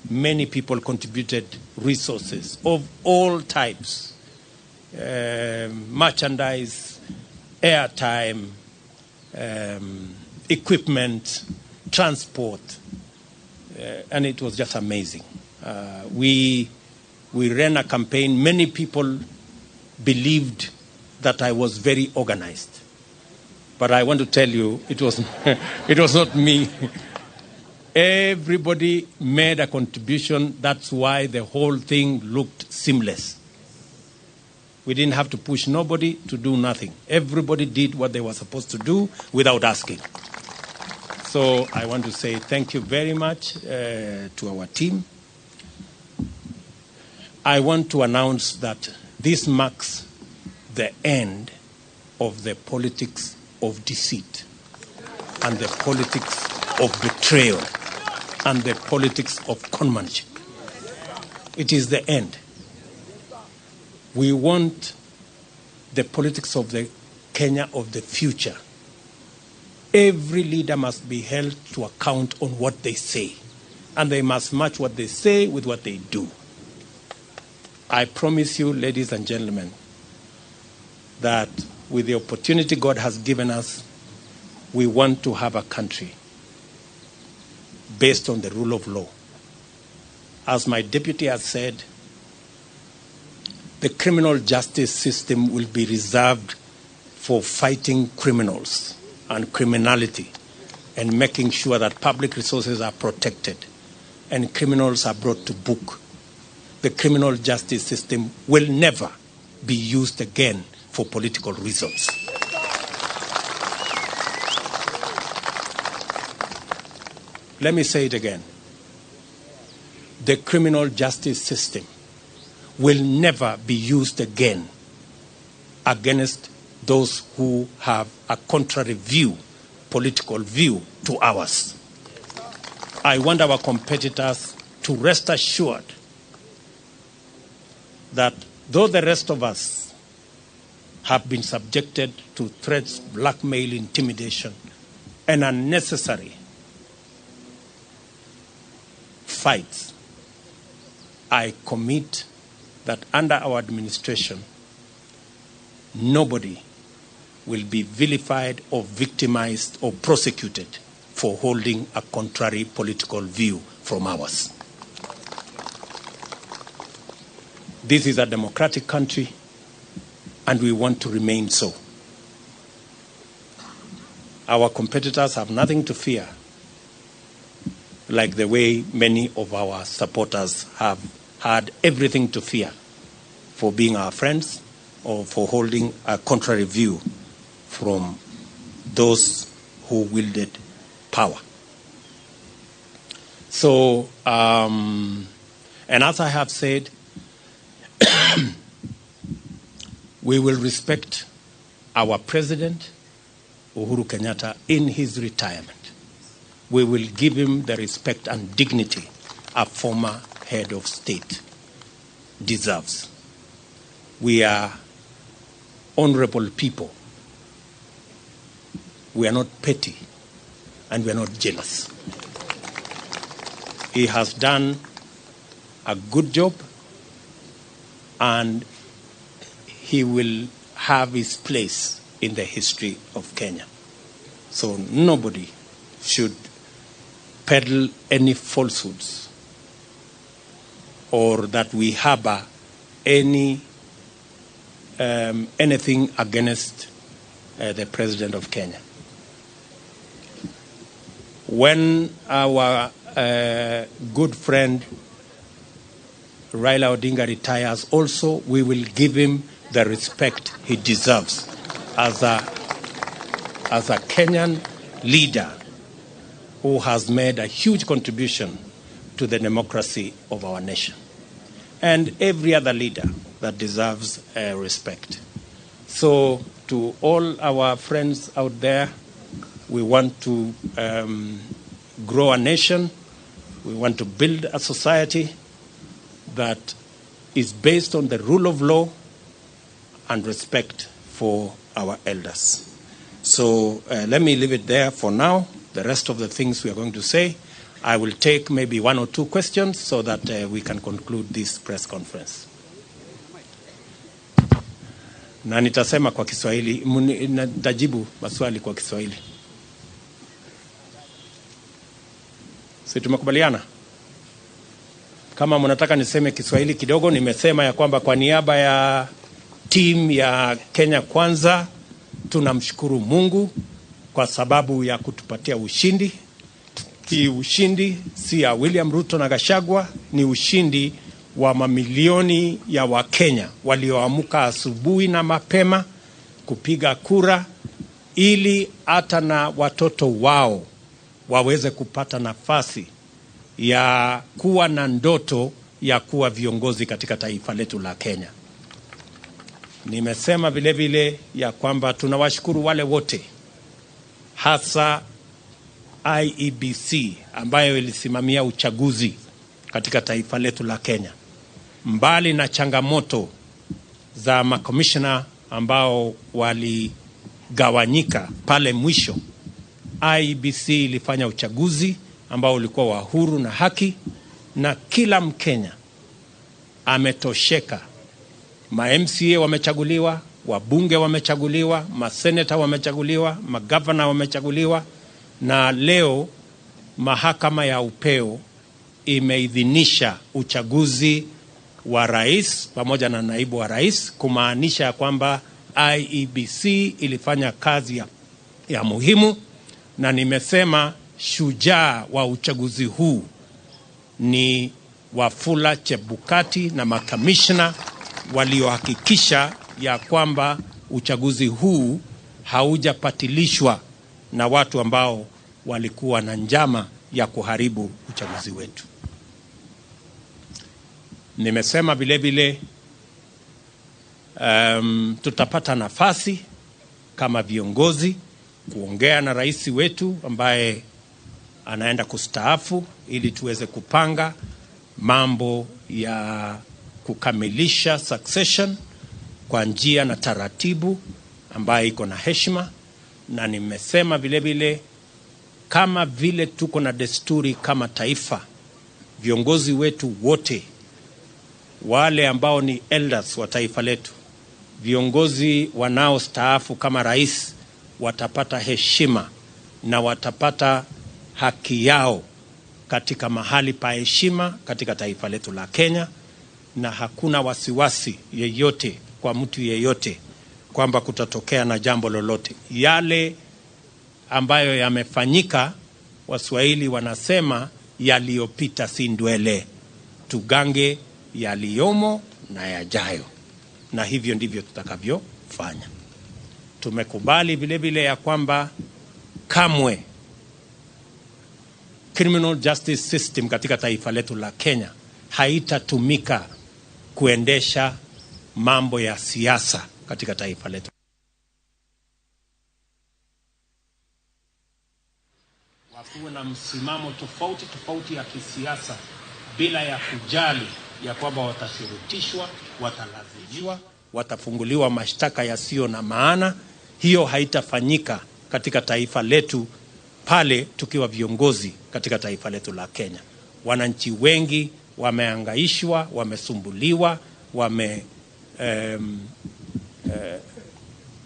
[SPEAKER 21] Many people contributed resources of all types, merchandise, airtime, equipment, transport, and it was just amazing. We ran a campaign. Many people believed that I was very organized, but I want to tell you, it was not me. Everybody made a contribution. That's why the whole thing looked seamless. We didn't have to push nobody to do nothing. Everybody did what they were supposed to do without asking. So I want to say thank you very much to our team. I want to announce that this marks the end of the politics of deceit and the politics of betrayal and the politics of conmanship. It is the end. We want the politics of the Kenya of the future. Every leader must be held to account on what they say, and they must match what they say with what they do. I promise you, ladies and gentlemen, that with the opportunity God has given us, we want to have a country based on the rule of law. As my deputy has said, the criminal justice system will be reserved for fighting criminals and criminality and making sure that public resources are protected and criminals are brought to book. The criminal justice system will never be used again for political reasons. Let me say it again. The criminal justice system will never be used again against those who have a contrary view, political view to ours. I want our competitors to rest assured that though the rest of us have been subjected to threats, blackmail, intimidation, and unnecessary fights, I commit that under our administration, nobody will be vilified or victimized or prosecuted for holding a contrary political view from ours. This is a democratic country, and we want to remain so. Our competitors have nothing to fear, like the way many of our supporters have had everything to fear for being our friends or for holding a contrary view from those who wielded power. So, and as I have said, we will respect our President, Uhuru Kenyatta, in his retirement. We will give him the respect and dignity a former head of state deserves. We are honorable people. We are not petty, and we are not jealous. He has done a good job, and he will have his place in the history of Kenya. So nobody should peddle any falsehoods or that we harbor anything against the President of Kenya. When our good friend Raila Odinga retires, also we will give him the respect he deserves as a Kenyan leader who has made a huge contribution to the democracy of our nation, and every other leader that deserves respect. So to all our friends out there, we want to grow a nation. We want to build a society that is based on the rule of law and respect for our elders. So let me leave it there for now. The rest of the things we are going to say, I will take maybe one or two questions so that we can conclude this press conference. Na nitasema kwa Kiswahili, nitajibu maswali kwa Kiswahili. Si tumekubaliana? Kama mnataka niseme Kiswahili kidogo, nimesema ya kwamba kwa niaba ya team ya Kenya Kwanza tunamshukuru Mungu kwa sababu ya kutupatia ushindi. Hii ushindi si ya William Ruto na Gachagua, ni ushindi wa mamilioni ya Wakenya walioamka asubuhi na mapema kupiga kura ili hata na watoto wao waweze kupata nafasi ya kuwa na ndoto ya kuwa viongozi katika taifa letu la Kenya. Nimesema vile vile ya kwamba tunawashukuru wale wote, hasa IEBC ambayo ilisimamia uchaguzi katika taifa letu la Kenya. Mbali na changamoto za makomishna ambao waligawanyika pale mwisho, IEBC ilifanya uchaguzi ambao ulikuwa wa huru na haki, na kila Mkenya ametosheka. Ma-MCA wamechaguliwa, wabunge wamechaguliwa, maseneta wamechaguliwa, magavana wamechaguliwa, na leo mahakama ya upeo imeidhinisha uchaguzi wa rais pamoja na naibu wa rais, kumaanisha kwamba IEBC ilifanya kazi ya muhimu. Na nimesema shujaa wa uchaguzi huu ni Wafula Chebukati na makamishna waliohakikisha ya kwamba uchaguzi huu haujapatilishwa na watu ambao walikuwa na njama ya kuharibu uchaguzi wetu. Nimesema vile vile tutapata nafasi kama viongozi kuongea na rais wetu ambaye anaenda kustaafu, ili tuweze kupanga mambo ya kukamilisha succession kwa njia na taratibu ambaye iko na heshima. Na nimesema vile vile kama vile tuko na desturi kama taifa, viongozi wetu wote, wale ambao ni elders wa taifa letu, viongozi wanaostaafu kama rais, watapata heshima na watapata haki yao katika mahali pa heshima katika taifa letu la Kenya, na hakuna wasiwasi yeyote kwa mtu yeyote kwamba kutatokea na jambo lolote. Yale ambayo yamefanyika, Waswahili wanasema yaliyopita si ndwele, tugange yaliyomo na yajayo, na hivyo ndivyo tutakavyofanya. Tumekubali vile vile ya kwamba kamwe criminal justice system katika taifa letu la Kenya haitatumika kuendesha mambo ya siasa katika taifa letu. Wakuwe na msimamo tofauti tofauti ya kisiasa bila ya kujali ya kwamba watashurutishwa, watalazimishwa, watafunguliwa mashtaka yasiyo na maana. Hiyo haitafanyika katika taifa letu pale tukiwa viongozi katika taifa letu la Kenya. Wananchi wengi wameangaishwa, wamesumbuliwa,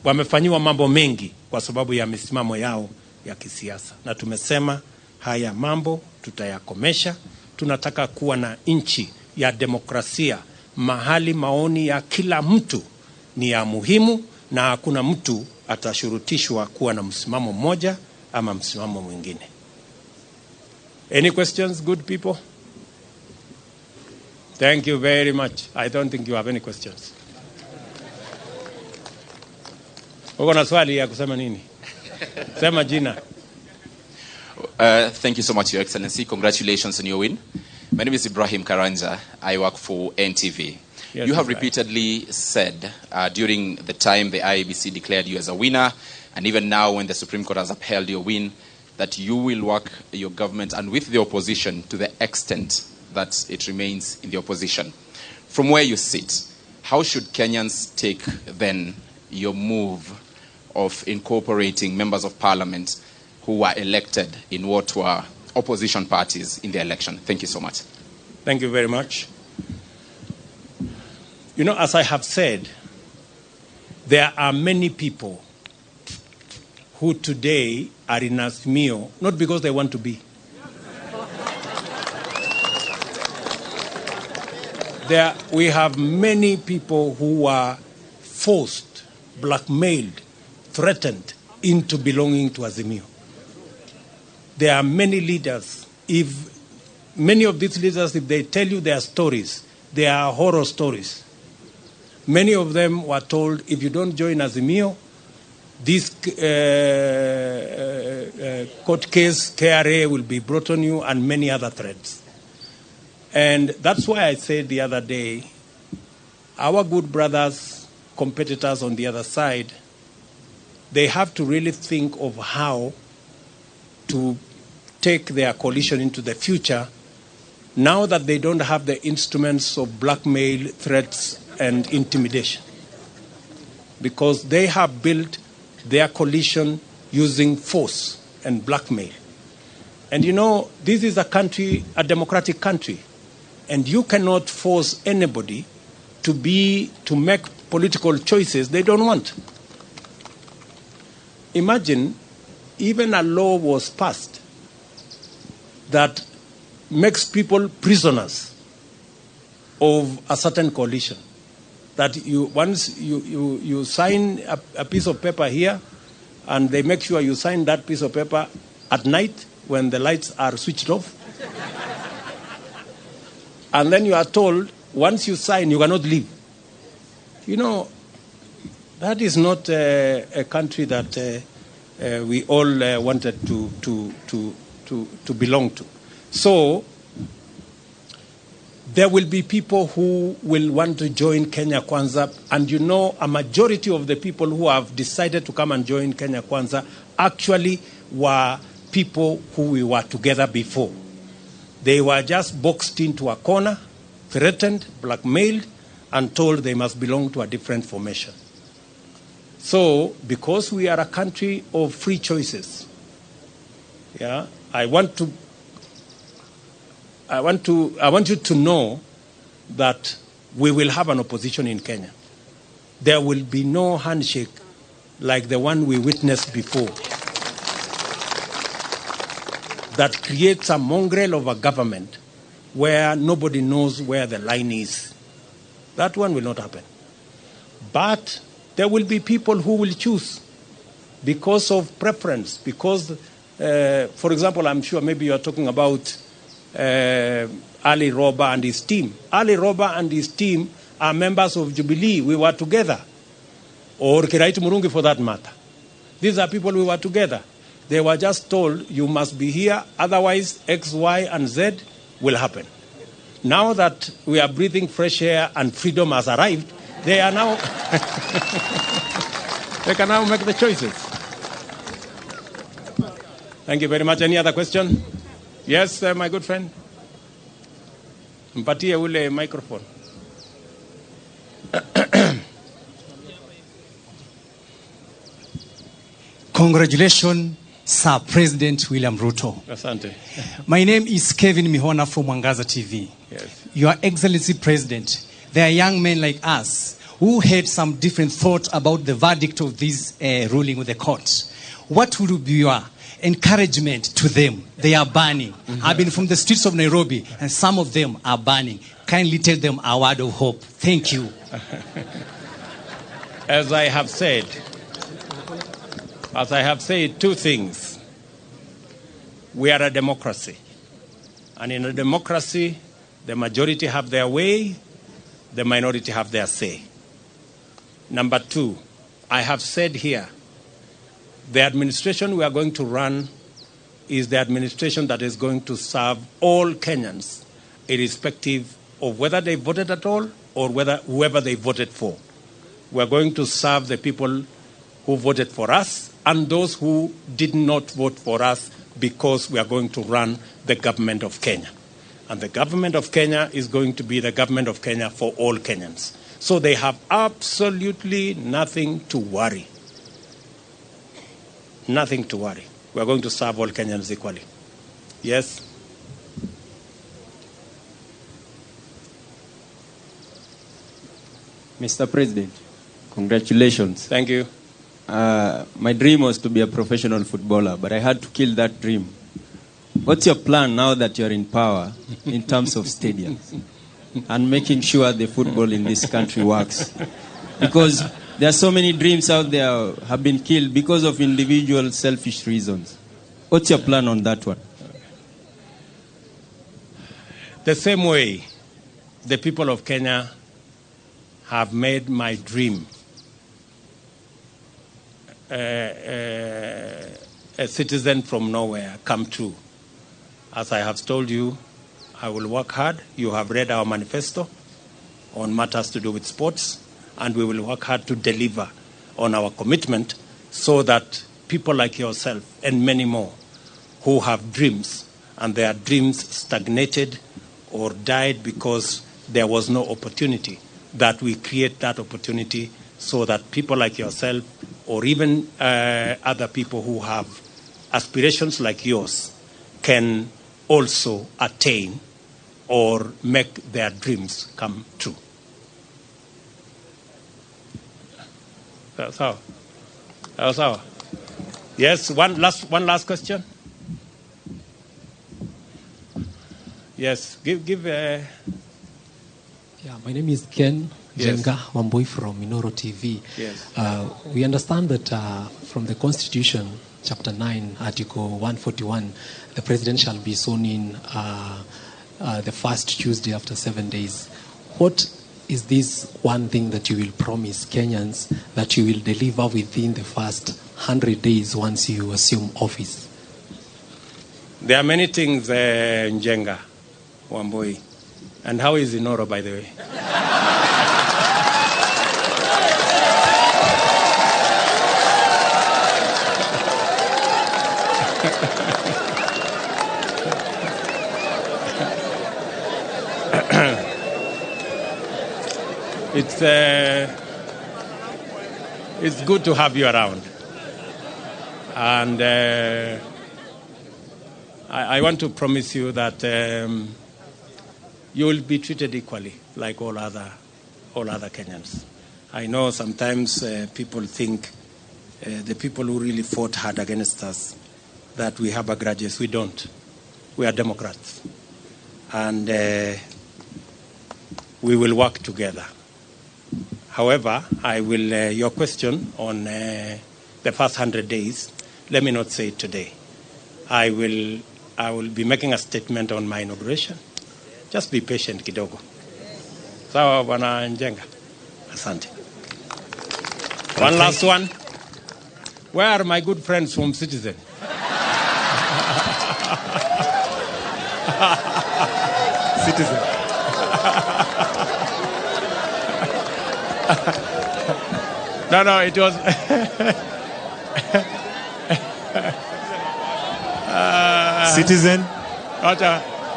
[SPEAKER 21] wamefanyiwa mambo mengi kwa sababu ya misimamo yao ya kisiasa. Na tumesema haya mambo tutayakomesha. Tunataka kuwa na nchi ya demokrasia, mahali maoni ya kila mtu ni ya muhimu na hakuna mtu atashurutishwa kuwa na msimamo mmoja ama msimamo mwingine. Any questions, good people? Thank you very much. I don't think you have any questions. Uko na swali ya kusema nini? Sema jina.
[SPEAKER 3] Thank you so much, Your Excellency. Congratulations on your win. My name is Ibrahim Karanja. I work for NTV. Yes, you have repeatedly said during the time the IEBC declared you as a winner, and even now when the Supreme Court has upheld your win, that you will work your government and with the opposition to the extent that it remains in the opposition. From where you sit, how should Kenyans take then your move of incorporating members of parliament who were elected in what were opposition parties in the election? Thank you so much.
[SPEAKER 21] Thank you very much. You know, as I have said, there are many people who today are in Azimio, not because they want to be. We have many people who are forced, blackmailed, threatened into belonging to Azimio. There are many leaders. If many of these leaders, if they tell you their stories, they are horror stories. Many of them were told, if you don't join Azimio, this court case, KRA, will be brought on you, and many other threats. And that's why I said the other day, our good brothers competitors on the other side, they have to really think of how to take their coalition into the future now that they don't have the instruments of blackmail, threats, and intimidation. Because they have built their coalition using force and blackmail. And you know, this is a country, a democratic country, and you cannot force anybody to make political choices they don't want. Imagine even a law was passed that makes people prisoners of a certain coalition. That once you sign a piece of paper here, and they make sure you sign that piece of paper at night when the lights are switched off. And then you are told, once you sign, you cannot leave. You know, that is not a country that we all wanted to belong to. So there will be people who will want to join Kenya Kwanza, and you know, a majority of the people who have decided to come and join Kenya Kwanza actually were people who we were together before. They were just boxed into a corner, threatened, blackmailed, and told they must belong to a different formation. So, because we are a country of free choices, yeah, I want you to know that we will have an opposition in Kenya. There will be no handshake like the one we witnessed before that creates a mongrel of a government where nobody knows where the line is. That one will not happen. But there will be people who will choose because of preference, because, for example, I'm sure maybe you're talking about Ali Roba and his team. Ali Roba and his team are members of Jubilee. We were together. Or Kiraitu Murungi for that matter. These are people we were together. They were just told, you must be here, otherwise X, Y, and Z will happen. Now that we are breathing fresh air and freedom has arrived, they are now, they can now make the choices. Thank you very much. Any other question? Yes, my good friend. Mpatie ule microphone.
[SPEAKER 4] Congratulations, Sir President William Ruto.
[SPEAKER 21] Asante.
[SPEAKER 4] My name is Kevin Mihona from Mwangaza TV.
[SPEAKER 21] Yes.
[SPEAKER 4] Your Excellency President, there are young men like us who had some different thoughts about the verdict of this ruling with the court. What would be your encouragement to them? They are burning. I've been from the streets of Nairobi, and some of them are burning. Kindly tell them a word of hope. Thank you.
[SPEAKER 21] As I have said, two things. We are a democracy. And in a democracy, the majority have their way, the minority have their say. Number two, I have said here, the administration we are going to run is the administration that is going to serve all Kenyans, irrespective of whether they voted at all or whoever they voted for. We are going to serve the people who voted for us and those who did not vote for us, because we are going to run the government of Kenya. And the government of Kenya is going to be the government of Kenya for all Kenyans. So they have absolutely nothing to worry. Nothing to worry. We are going to serve all Kenyans equally. Yes?
[SPEAKER 22] Mr. President, congratulations.
[SPEAKER 21] Thank you.
[SPEAKER 22] My dream was to be a professional footballer, but I had to kill that dream. What's your plan now that you're in power in terms of stadiums and making sure the football in this country works? Because there are so many dreams out there have been killed because of individual selfish reasons. What's your plan on that one?
[SPEAKER 21] The same way the people of Kenya have made my dream a citizen from nowhere come true. As I have told you, I will work hard. You have read our manifesto on matters to do with sports. and we will work hard to deliver on our commitment so that people like yourself and many more who have dreams and their dreams stagnated or died because there was no opportunity, that we create that opportunity so that people like yourself or even other people who have aspirations like yours can also attain or make their dreams come true. That's how. That's how. Yes, one last question. Yes, give.
[SPEAKER 8] Yeah, my name is Ken Jenga Wambui from Minoro TV.
[SPEAKER 21] Yes.
[SPEAKER 8] We understand that from the Constitution, Chapter 9, Article 141, the President shall be sworn in the first Tuesday after 7 days. What is this one thing that you will promise Kenyans that you will deliver within the first 100 days once you assume office?
[SPEAKER 21] There are many things, Njenga Wambui. And how is Inoro, by the way? It's good to have you around. And I want to promise you that you will be treated equally like all other Kenyans. I know sometimes people think the people who really fought hard against us that we have grudges. We don't. We are Democrats. And we will work together. However, I will, your question on the first 100 days, let me not say it today. I will be making a statement on my inauguration. Just be patient kidogo. Sawa Bwana Njenga. Asante. One last one. Where are my good friends from Citizen? Citizen. No, it was.
[SPEAKER 5] Citizen.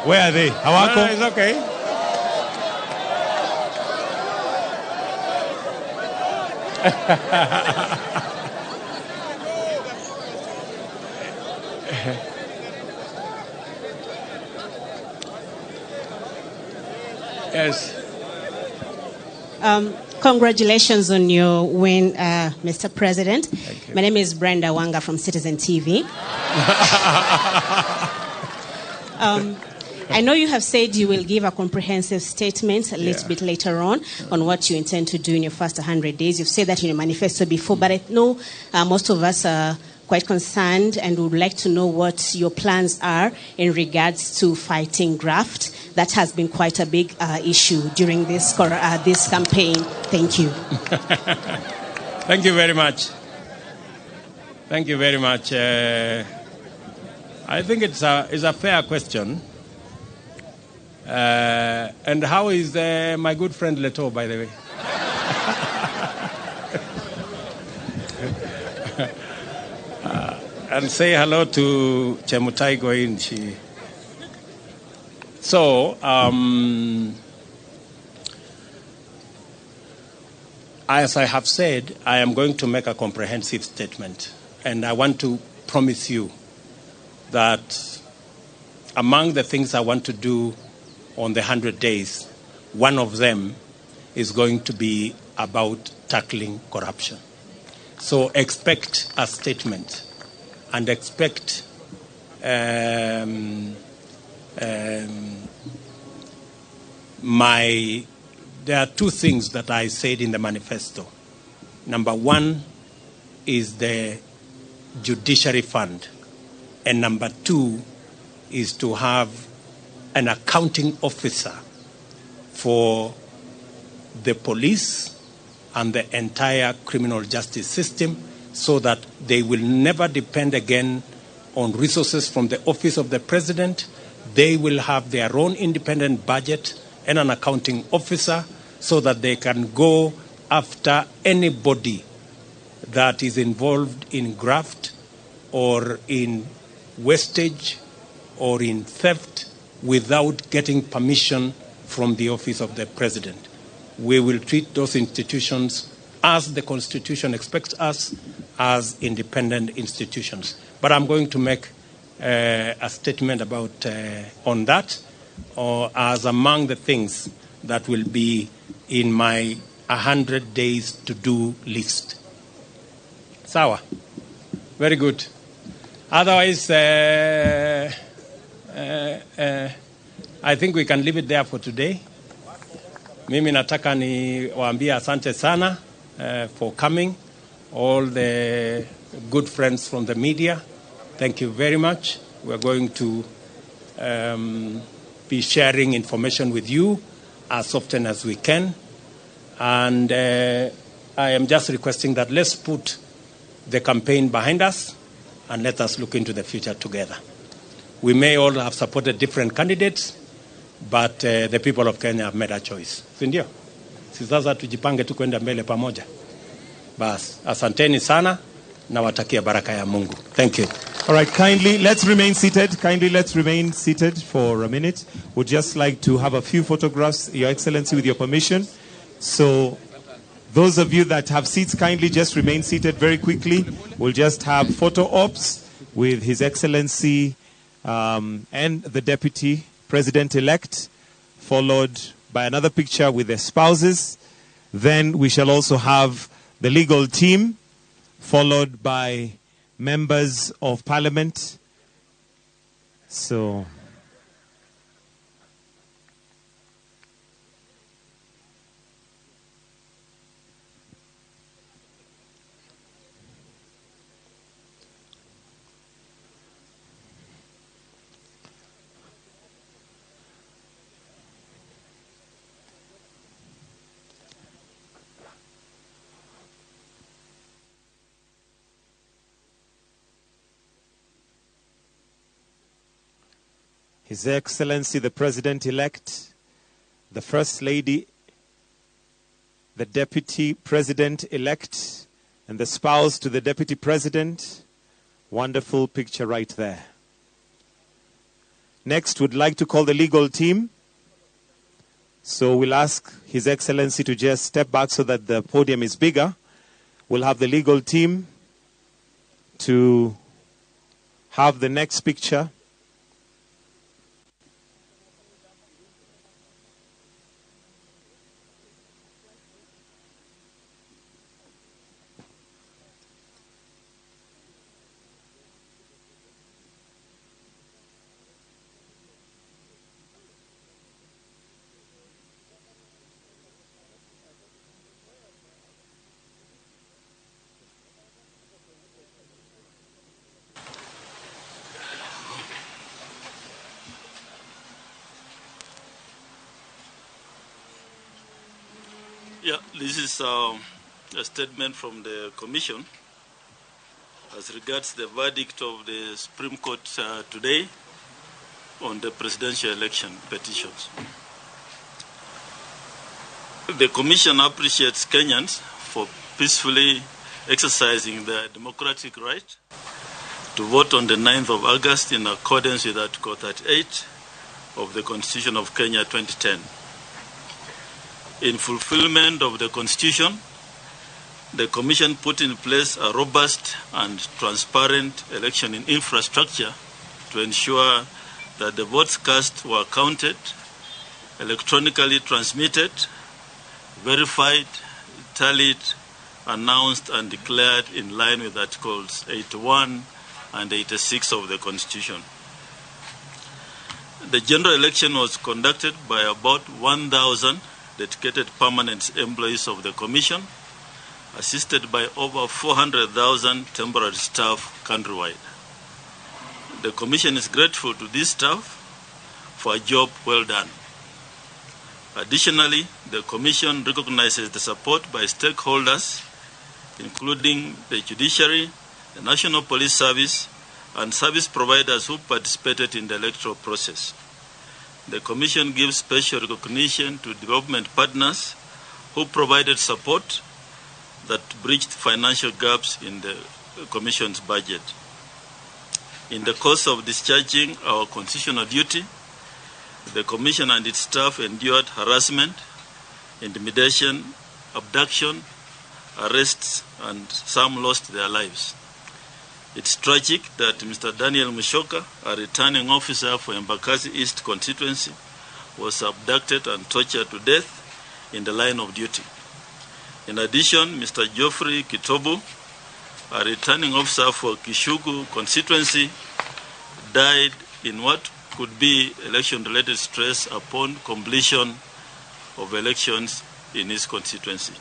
[SPEAKER 5] Where are they? Hawako?
[SPEAKER 21] No, it's okay. Yes.
[SPEAKER 6] Congratulations on your win, Mr. President. My name is Brenda Wanga from Citizen TV. I know you have said you will give a comprehensive statement a little bit later on what you intend to do in your first 100 days. You've said that in your manifesto before, but I know most of us are quite concerned and would like to know what your plans are in regards to fighting graft. That has been quite a big issue during this campaign. Thank you.
[SPEAKER 21] Thank you very much. Thank you very much. I think it's a fair question. And how is my good friend Leto, by the way? And say hello to Chemutai Goinchi. So, as I have said, I am going to make a comprehensive statement. And I want to promise you that among the things I want to do on the 100 days, one of them is going to be about tackling corruption. So expect a statement and expect there are two things that I said in the manifesto. Number one is the judiciary fund. And number two is to have an accounting officer for the police and the entire criminal justice system so that they will never depend again on resources from the office of the president. They will have their own independent budget and an accounting officer so that they can go after anybody that is involved in graft or in wastage or in theft without getting permission from the office of the president. We will treat those institutions as the Constitution expects us, as independent institutions. But I'm going to make a statement about on that, or as among the things that will be in my 100 days to do list. Sawa. Very good. Otherwise, I think we can leave it there for today. Mimi nataka niwaambie asante sana for coming. All the good friends from the media, thank you very much. We're going to be sharing information with you as often as we can. And I am just requesting that let's put the campaign behind us and let us look into the future together. We may all have supported different candidates, but the people of Kenya have made a choice. Sindio? Sasa tujipange tu kwenda mbele pamoja. Bas, asanteni sana na watakia baraka ya Mungu. Thank you.
[SPEAKER 16] All right, kindly, let's remain seated. Kindly, let's remain seated for a minute. We'd just like to have a few photographs, Your Excellency, with your permission. So, those of you that have seats, kindly just remain seated very quickly. We'll just have photo ops with His Excellency and the Deputy President-elect, followed by another picture with their spouses. Then we shall also have the legal team, followed by members of Parliament. So, His Excellency the President-elect, the First Lady, the Deputy President-elect, and the spouse to the Deputy President. Wonderful picture right there. Next, we'd like to call the legal team. So we'll ask His Excellency to just step back so that the podium is bigger. We'll have the legal team to have the next picture.
[SPEAKER 17] Yeah, this is a statement from the Commission as regards the verdict of the Supreme Court today on the presidential election petitions. The Commission appreciates Kenyans for peacefully exercising their democratic right to vote on the 9th of August in accordance with Article 38 of the Constitution of Kenya 2010. In fulfillment of the Constitution, the Commission put in place a robust and transparent election infrastructure to ensure that the votes cast were counted, electronically transmitted, verified, tallied, announced, and declared in line with Articles 81 and 86 of the Constitution. The general election was conducted by about 1,000 dedicated permanent employees of the Commission, assisted by over 400,000 temporary staff countrywide. The Commission is grateful to this staff for a job well done. Additionally, the Commission recognizes the support by stakeholders, including the judiciary, the National Police Service, and service providers who participated in the electoral process. The Commission gives special recognition to development partners who provided support that bridged financial gaps in the Commission's budget. In the course of discharging our constitutional duty, the Commission and its staff endured harassment, intimidation, abduction, arrests, and some lost their lives. It's tragic that Mr. Daniel Mushoka, a returning officer for Embakasi East constituency, was abducted and tortured to death in the line of duty. In addition, Mr. Geoffrey Kitobu, a returning officer for Kishugu constituency, died in what could be election-related stress upon completion of elections in his constituency.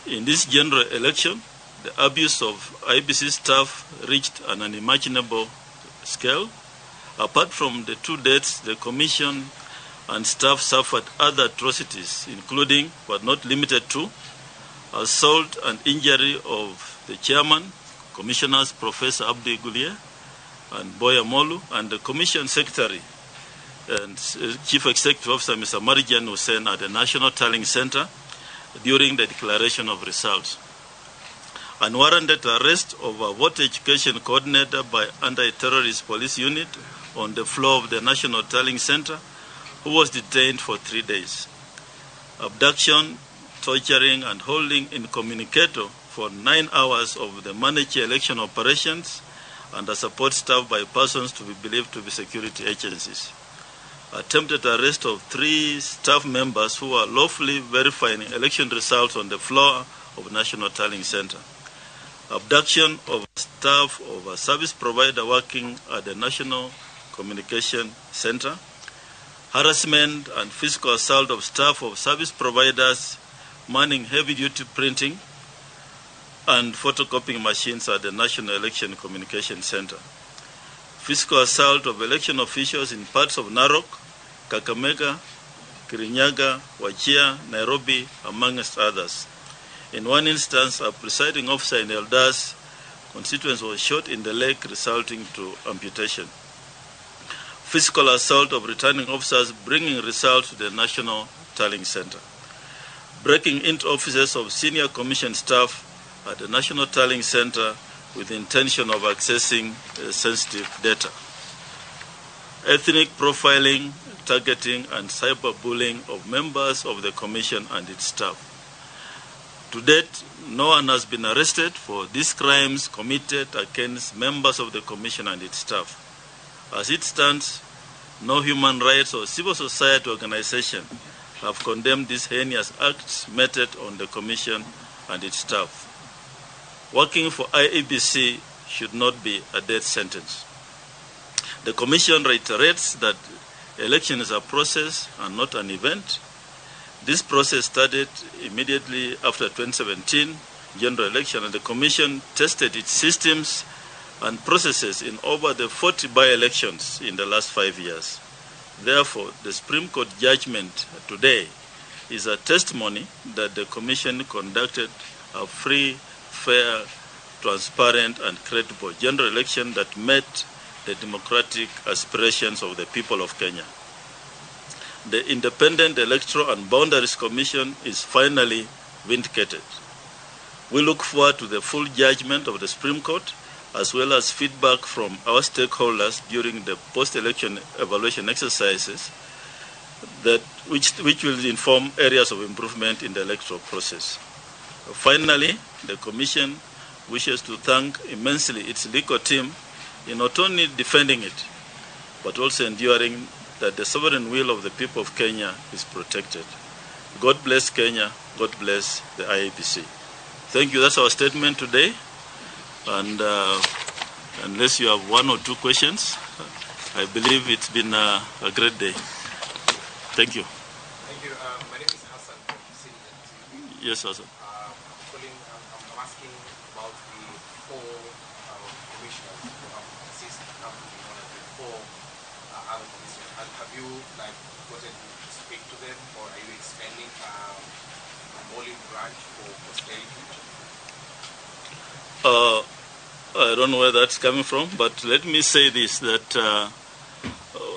[SPEAKER 17] In this general election, the abuse of IBC staff reached an unimaginable scale. Apart from the 2 deaths, the Commission and staff suffered other atrocities, including, but not limited to, assault and injury of the chairman, Commissioners Professor Abdi Gulier and Boya Molu, and the Commission Secretary and Chief Executive Officer Mr. Marijan Hussein at the National Tallying Center during the declaration of results. Unwarranted arrest of a voter education coordinator by anti-terrorist police unit on the floor of the National Tallying Center, who was detained for 3 days. Abduction, torturing, and holding incommunicator for 9 hours of the managed election operations and the support staff by persons to be believed to be security agencies. Attempted arrest of 3 staff members who were lawfully verifying election results on the floor of National Tallying Center. Abduction of staff of a service provider working at the National Communication Center. Harassment and physical assault of staff of service providers manning heavy-duty printing and photocopying machines at the National Election Communication Center. Physical assault of election officials in parts of Narok, Kakamega, Kirinyaga, Wajir, Nairobi, amongst others. In one instance, a presiding officer in Eldas constituency was shot in the leg, resulting to amputation. Physical assault of returning officers bringing results to the National Tallying Center. Breaking into offices of senior commission staff at the National Tallying Center with the intention of accessing sensitive data. Ethnic profiling, targeting, and cyberbullying of members of the Commission and its staff. To date, no one has been arrested for these crimes committed against members of the Commission and its staff. As it stands, no human rights or civil society organization have condemned these heinous acts meted on the Commission and its staff. Working for IEBC should not be a death sentence. The Commission reiterates that election is a process and not an event. This process started immediately after 2017 general election, and the Commission tested its systems and processes in over the 40 by-elections in the last 5 years. Therefore, the Supreme Court judgment today is a testimony that the Commission conducted a free, fair, transparent, and credible general election that met the democratic aspirations of the people of Kenya. The Independent Electoral and Boundaries Commission is finally vindicated. We look forward to the full judgment of the Supreme Court, as well as feedback from our stakeholders during the post-election evaluation exercises which will inform areas of improvement in the electoral process. Finally, the Commission wishes to thank immensely its legal team in not only defending it, but also ensuring that the sovereign will of the people of Kenya is protected. God bless Kenya. God bless the IEBC. Thank you. That's our statement today. And unless you have 1 or 2 questions, I believe it's been a great day. Thank you.
[SPEAKER 2] Thank you. My name is Hassan from Citizen TV.
[SPEAKER 17] Yes, Hassan.
[SPEAKER 2] I'm asking about the 4 commissioners who have assisted up to one of the 4 other commissioners. Have you gotten to speak to them, or are you expanding a Moli branch for posterity?
[SPEAKER 17] I don't know where that's coming from, but let me say this, that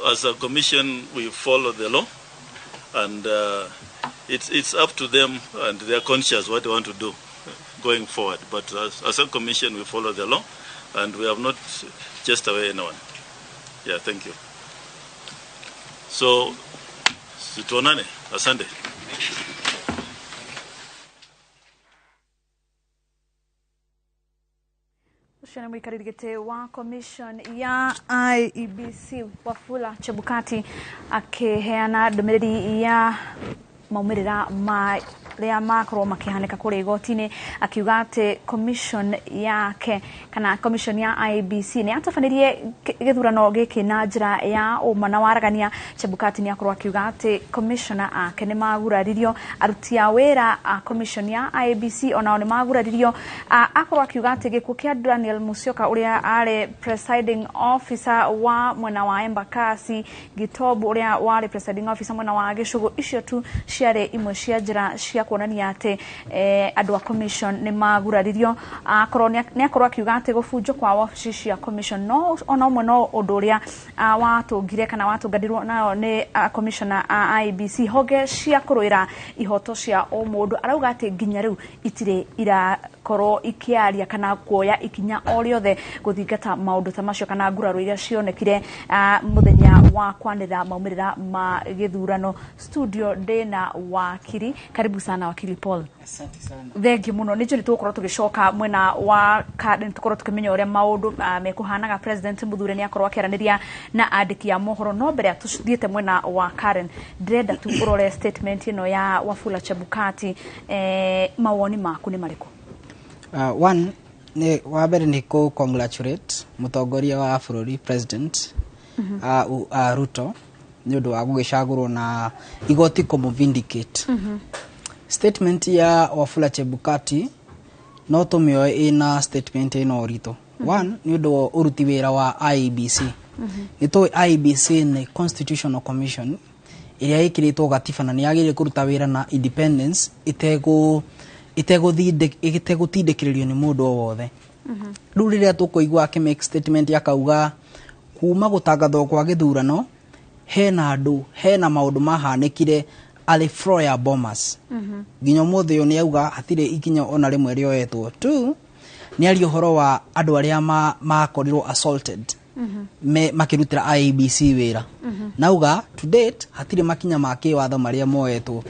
[SPEAKER 17] as a commission, we follow the law, and it's up to them and they're conscious what they want to do going forward. But as a commission, we follow the law and we have not chased away anyone. Yeah, thank you. So, situonane. Asante.
[SPEAKER 1] Ushana mwikarigite wa commission ya IEBC Wafula Chebukati akiheana ndumiriri ya maumirira ma ria makoro makihaneka kuri igoti-ini akiuga ati commission yake kana commission ya IEBC ni atafanirie githurano giki na njira ya umana waragania. Chebukati ni akorwo akiuga ati commissioner ake ni maguraririo, aruti a wira a commission ya IEBC onao ni maguraririo. Akorwo akiuga ati gikuo kia Daniel Musyoka uria ari presiding officer wa mwena wa Embakasi, Gitobu uria wari presiding officer mwena wa Gicugu, icio tu ciare imwe cia njira cia kuonania ati andu a commission ni maguraririo. Akorwo ni akorwo akiuga ati gubunjwo kwa wabici cia commission no ona umwe no undu uria watungire kana watunganirwo nayo ni commissioner a IEBC hoge cia kuruira ihoto cia umundu. Arauga ati nginya riu itire irakorwo ikiaria kana kuoya ikinya o riothe guthingata maundu ta macio kana nguraro iria cionekire muthenya wa kwanira maumirira ma githurano. Studio ndena wakiri, karibu sana wakiri Paul.
[SPEAKER 7] Asante sana.
[SPEAKER 1] Thengi muno ni njuri tukorwo tugicoka mwena wa kaden tukorwo tukimenya uria maundu mekuhanaga. President Muthure ni akorwo akiaraniria na andiki ya mohoro, no mbere tuthiete mwena wa Karen ndrenda tu urore statement ino ya Wafula Chebukati. Mawoni maku ni mariko?
[SPEAKER 7] One ni wabere ni ko congratulate mutongoria wa bururi President Ruto ni undu wa gugicagurwo na igoti komu vindicate. Statement ya Wafula Chebukati no tumioe ina statement ino rito. One ni undu wa uruti wira wa IEBC. Nito IEBC ni constitutional commission iria ikiritwo gatiba na ni yagire kuruta wira na independence itegutindikiririo ni mundu o wothe. Riu riria tukuigua ake make statement yakauga kuma gutangathwo kwa githurano hena maundu mahanekire ali Floyer Bombers. Nginya mothe yo ni auga hatire ikinya ona rimwe rioetwo tu ni ari uhoro wa andu aria makorirwo assaulted makirutira IEBC wira. Nauga to date hatire makinya make watho maria moetwo.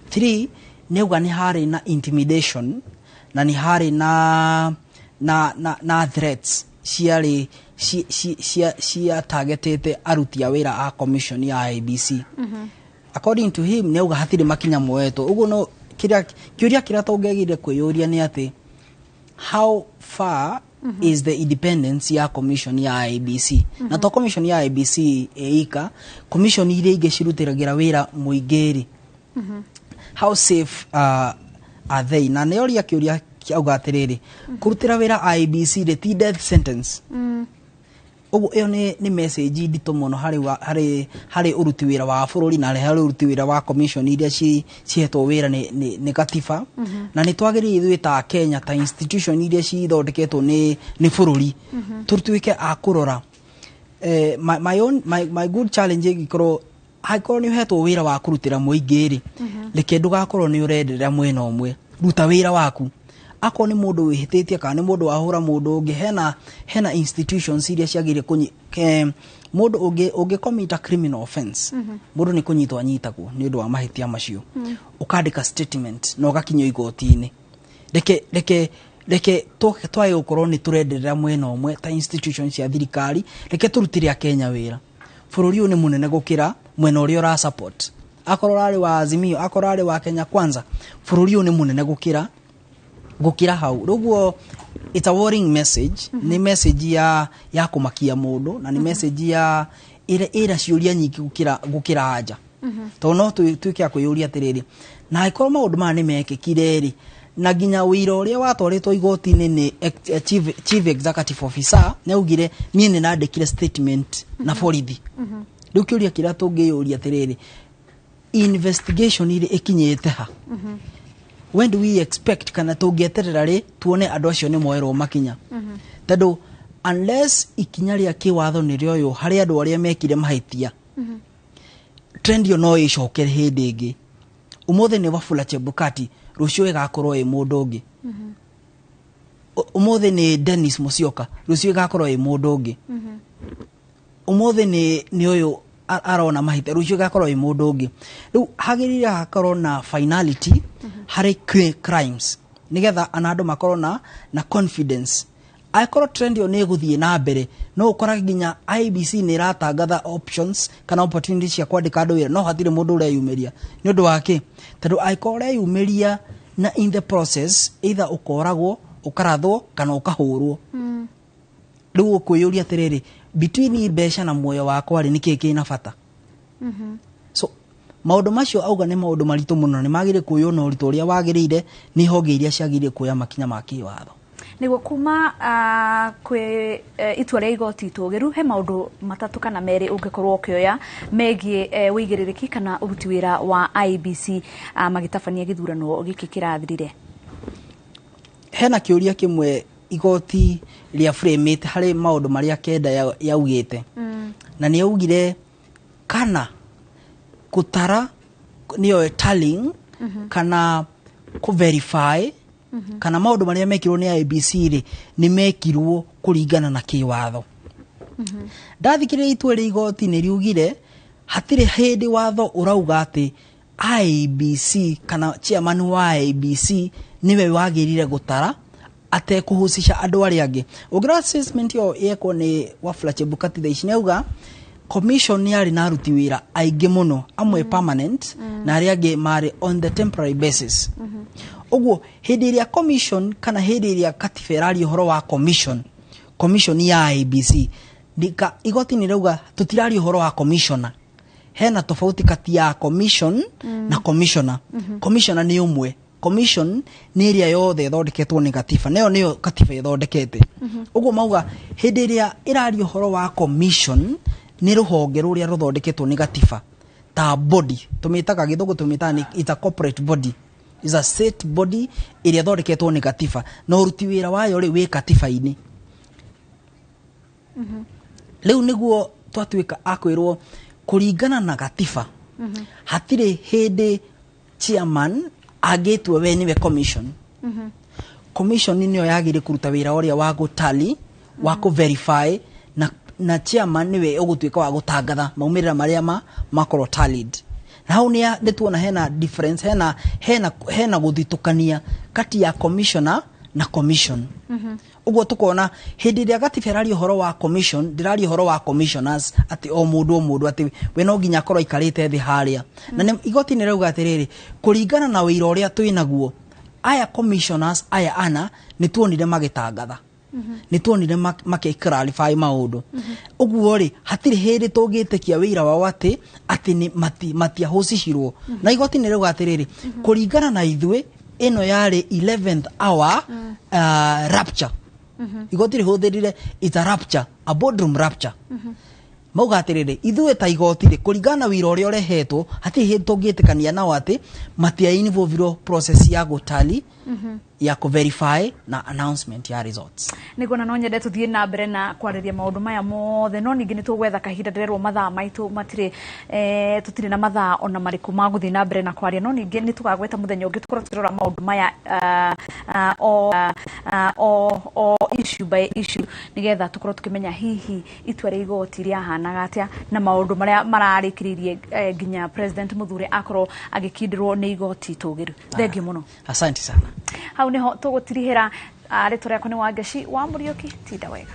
[SPEAKER 7] 3 ni auga ni hari na intimidation na ni hari na threats ciari cia targetete aruti a wira a commission ya IEBC. According to him ni auga hatire makinya moeto. Uguo no kiuria kira tongegire kwiyuria ni ati how far is the independence ya commission ya IEBC. Na to commission ya IEBC eika commission ile ingecirutiragira wira muingiri. How safe are they? Na neoria kiuria kiauga atiriri kurutira wira IEBC the death sentence. Ugu iyo ni message ndito muno hari uruti wira wa bururi na hari uruti wira wa commission iria cihetwo wira ni katiba. Na ni twagiri ithuĩ ta Kenya ta institution iria cithondeketwo ni bururi tutuike akurora. My good challenge igikorwo hakorwo ni uhetwo wira wa kurutira muingiri reke ndugakorwo ni urenderera mwena umwe, ruta wira waku. Ako ni mundu wihititie kana ni mundu wahura mundu ungi hena institutions iria ciagire mundu ungi commit a criminal offense mundu ni kunyitwo anyitagwo ni undu wa mahitia macio ukandika statement no gakinyo igoti-ini reke twaye ukorwo ni turenderera mwena umwe ta institutions cia thirikari reke turutire a Kenya wira. Bururi uyu ni munene gukira mwena uria ura support. Akorwo ari wa Azimio, akorwo ari wa Kenya Kwanza, bururi uyu ni munene gukira hau. Ruguo it's a warning message. Ni message ya kumakia mundu na ni message ya ira ciuria nyingi gukira haja. To no tuike akuyuria atiriri na ikorwo maundu ma ni mekikire ri na ginya wira uria watwaritwo igoti-ini ni chief executive officer ne ugire mie ni nandikire statement na borithi. Riu kiuria kira tungiyuria atiriri investigation ile ikinyete ha. When do we expect kana tungieterera ri tuone andu acio ni moerwo makinya? Tado unless ikinya ria kiwatho ni rioyo hari andu aria mekire mahitia trend yo no icokere hindi ingi umothe ni Wafula Chebukati rucio igakorwo e mundu ungi umothe ni Dennis Musyoka rucio igakorwo e mundu ungi umothe ni uyu arona mahite rucio igakorwo e mundu ungi riu hagirira hakorwo na finality hari crimes nigetha anadu makorwo na confidence aikoro trend yo ne guthie na mbere no ukora ginya IBC ni ratangatha options kana opportunities cia kwandika andu wira no hatire mundu ure yumeria ni undu wake tondu aikore yumeria na in the process either ukoragwo ukarathwo kana ukahurwo riu ukuyuria atiriri between besha na moyo wakwa ri niki kina bata so maundu macio auga ni maundu maritu muno ni magire kuyona uritu uria wagirire ni honge iria ciagire kuya makinya maki watho
[SPEAKER 1] niguo kuma kwe itua ria igoti tugiru he maundu matatu kana meri ungikorwo ukioya megie wigiririki kana uruti wira wa IBC magitabania githurano giki kirathirire
[SPEAKER 7] hena kiuria kimwe igoti ria frame hari maundu maria kenda yaugite na ni yaugire kana kutara niyo tallying kana ku verify kana maundu maria mekirwo ni IBC ri ni mekirwo kuringana na kiwatho ndathikire itua ri igoti ni riugire hatire hindi watho urauga ati IBC kana chairman wa IBC niwe wagirire gutara ate kuhusisha andu ari angi ugira assessment yo yeko ni Wafula Chebukati thaici neuga commission ni ari na ruti wira aingi muno amwe permanent na ari angi mari on the temporary basis uguo hindi iria commission kana hindi iria katiferari horo wa commission ya IBC ndika igoti ni rauga tutirari horo wa commissioner hena tofauti kati ya commission na commissioner commissioner ni umwe commission ni iria yothe thondeketwo ni katiba nayo niyo katiba ithondekete uguo mauga hindi iria irari horo wa commission ni ruhonge ruria ruthondeketwo ni katiba ta body tumitaga githugu tumitani it's a corporate body is a state body iria thondeketwo ni katiba no uruti wira wayo ri wi katiba-ini leo niguo twatuika akwirwo kuringana na katiba hatire hindi chairman agitwe we niwe commission commission niyo yagire kuruta wira uria wa gutali wa ku verify na chairman niwe ugutuika wa gutangatha maumirira maria makorwo tallied na hau ni tuona hena difference hena guthitukania kati ya commissioner na commission uguo tukona hindi ria gatiferari horo wa commission dirari horo wa commissioners ati o mundu ati we no ginya korwo ikarite thi haria na igoti ni rauga atiriri kuringana na wira uria twinaguo aya commissioners aya ana ni tuonire magitangatha ni tuonire clarify maundu uguo ri hatire hindi tungitekia wira wa ati ni matia hosishirwo na igoti ni rauga atiriri kuringana na ithwe ino yari 11th hour rapture igoti rihutherire it's a rapture a boardroom rapture mauga atiriri ithwe ta igoti ri kuringana wira uria urehetwo hati hindi tungitikania nao ati matia involve process ya gutali ya ku verify na announcement ya results
[SPEAKER 1] niguo no nyende tuthie na mbere na kwariria maundu maya mothe no ningi ni tugwetha kahinda ndirerwo mathaa maitu matire tutire na mathaa ona mariku maguthie na mbere na kwaria no ningi ni tugagweta muthenya ungi tukorwo tukirora maundu maya o issue by issue nigetha tukorwo tukimenya hihi itua ria igoti ria hanaga atia na maundu maria mararikiririe nginya president Muthure akorwo agikindirwo ni igoti tugiru thengi muno
[SPEAKER 7] asante sana
[SPEAKER 1] hau niho tugutirihira ritwa riakwa ni Wangeci wa Muriuki tinda wega.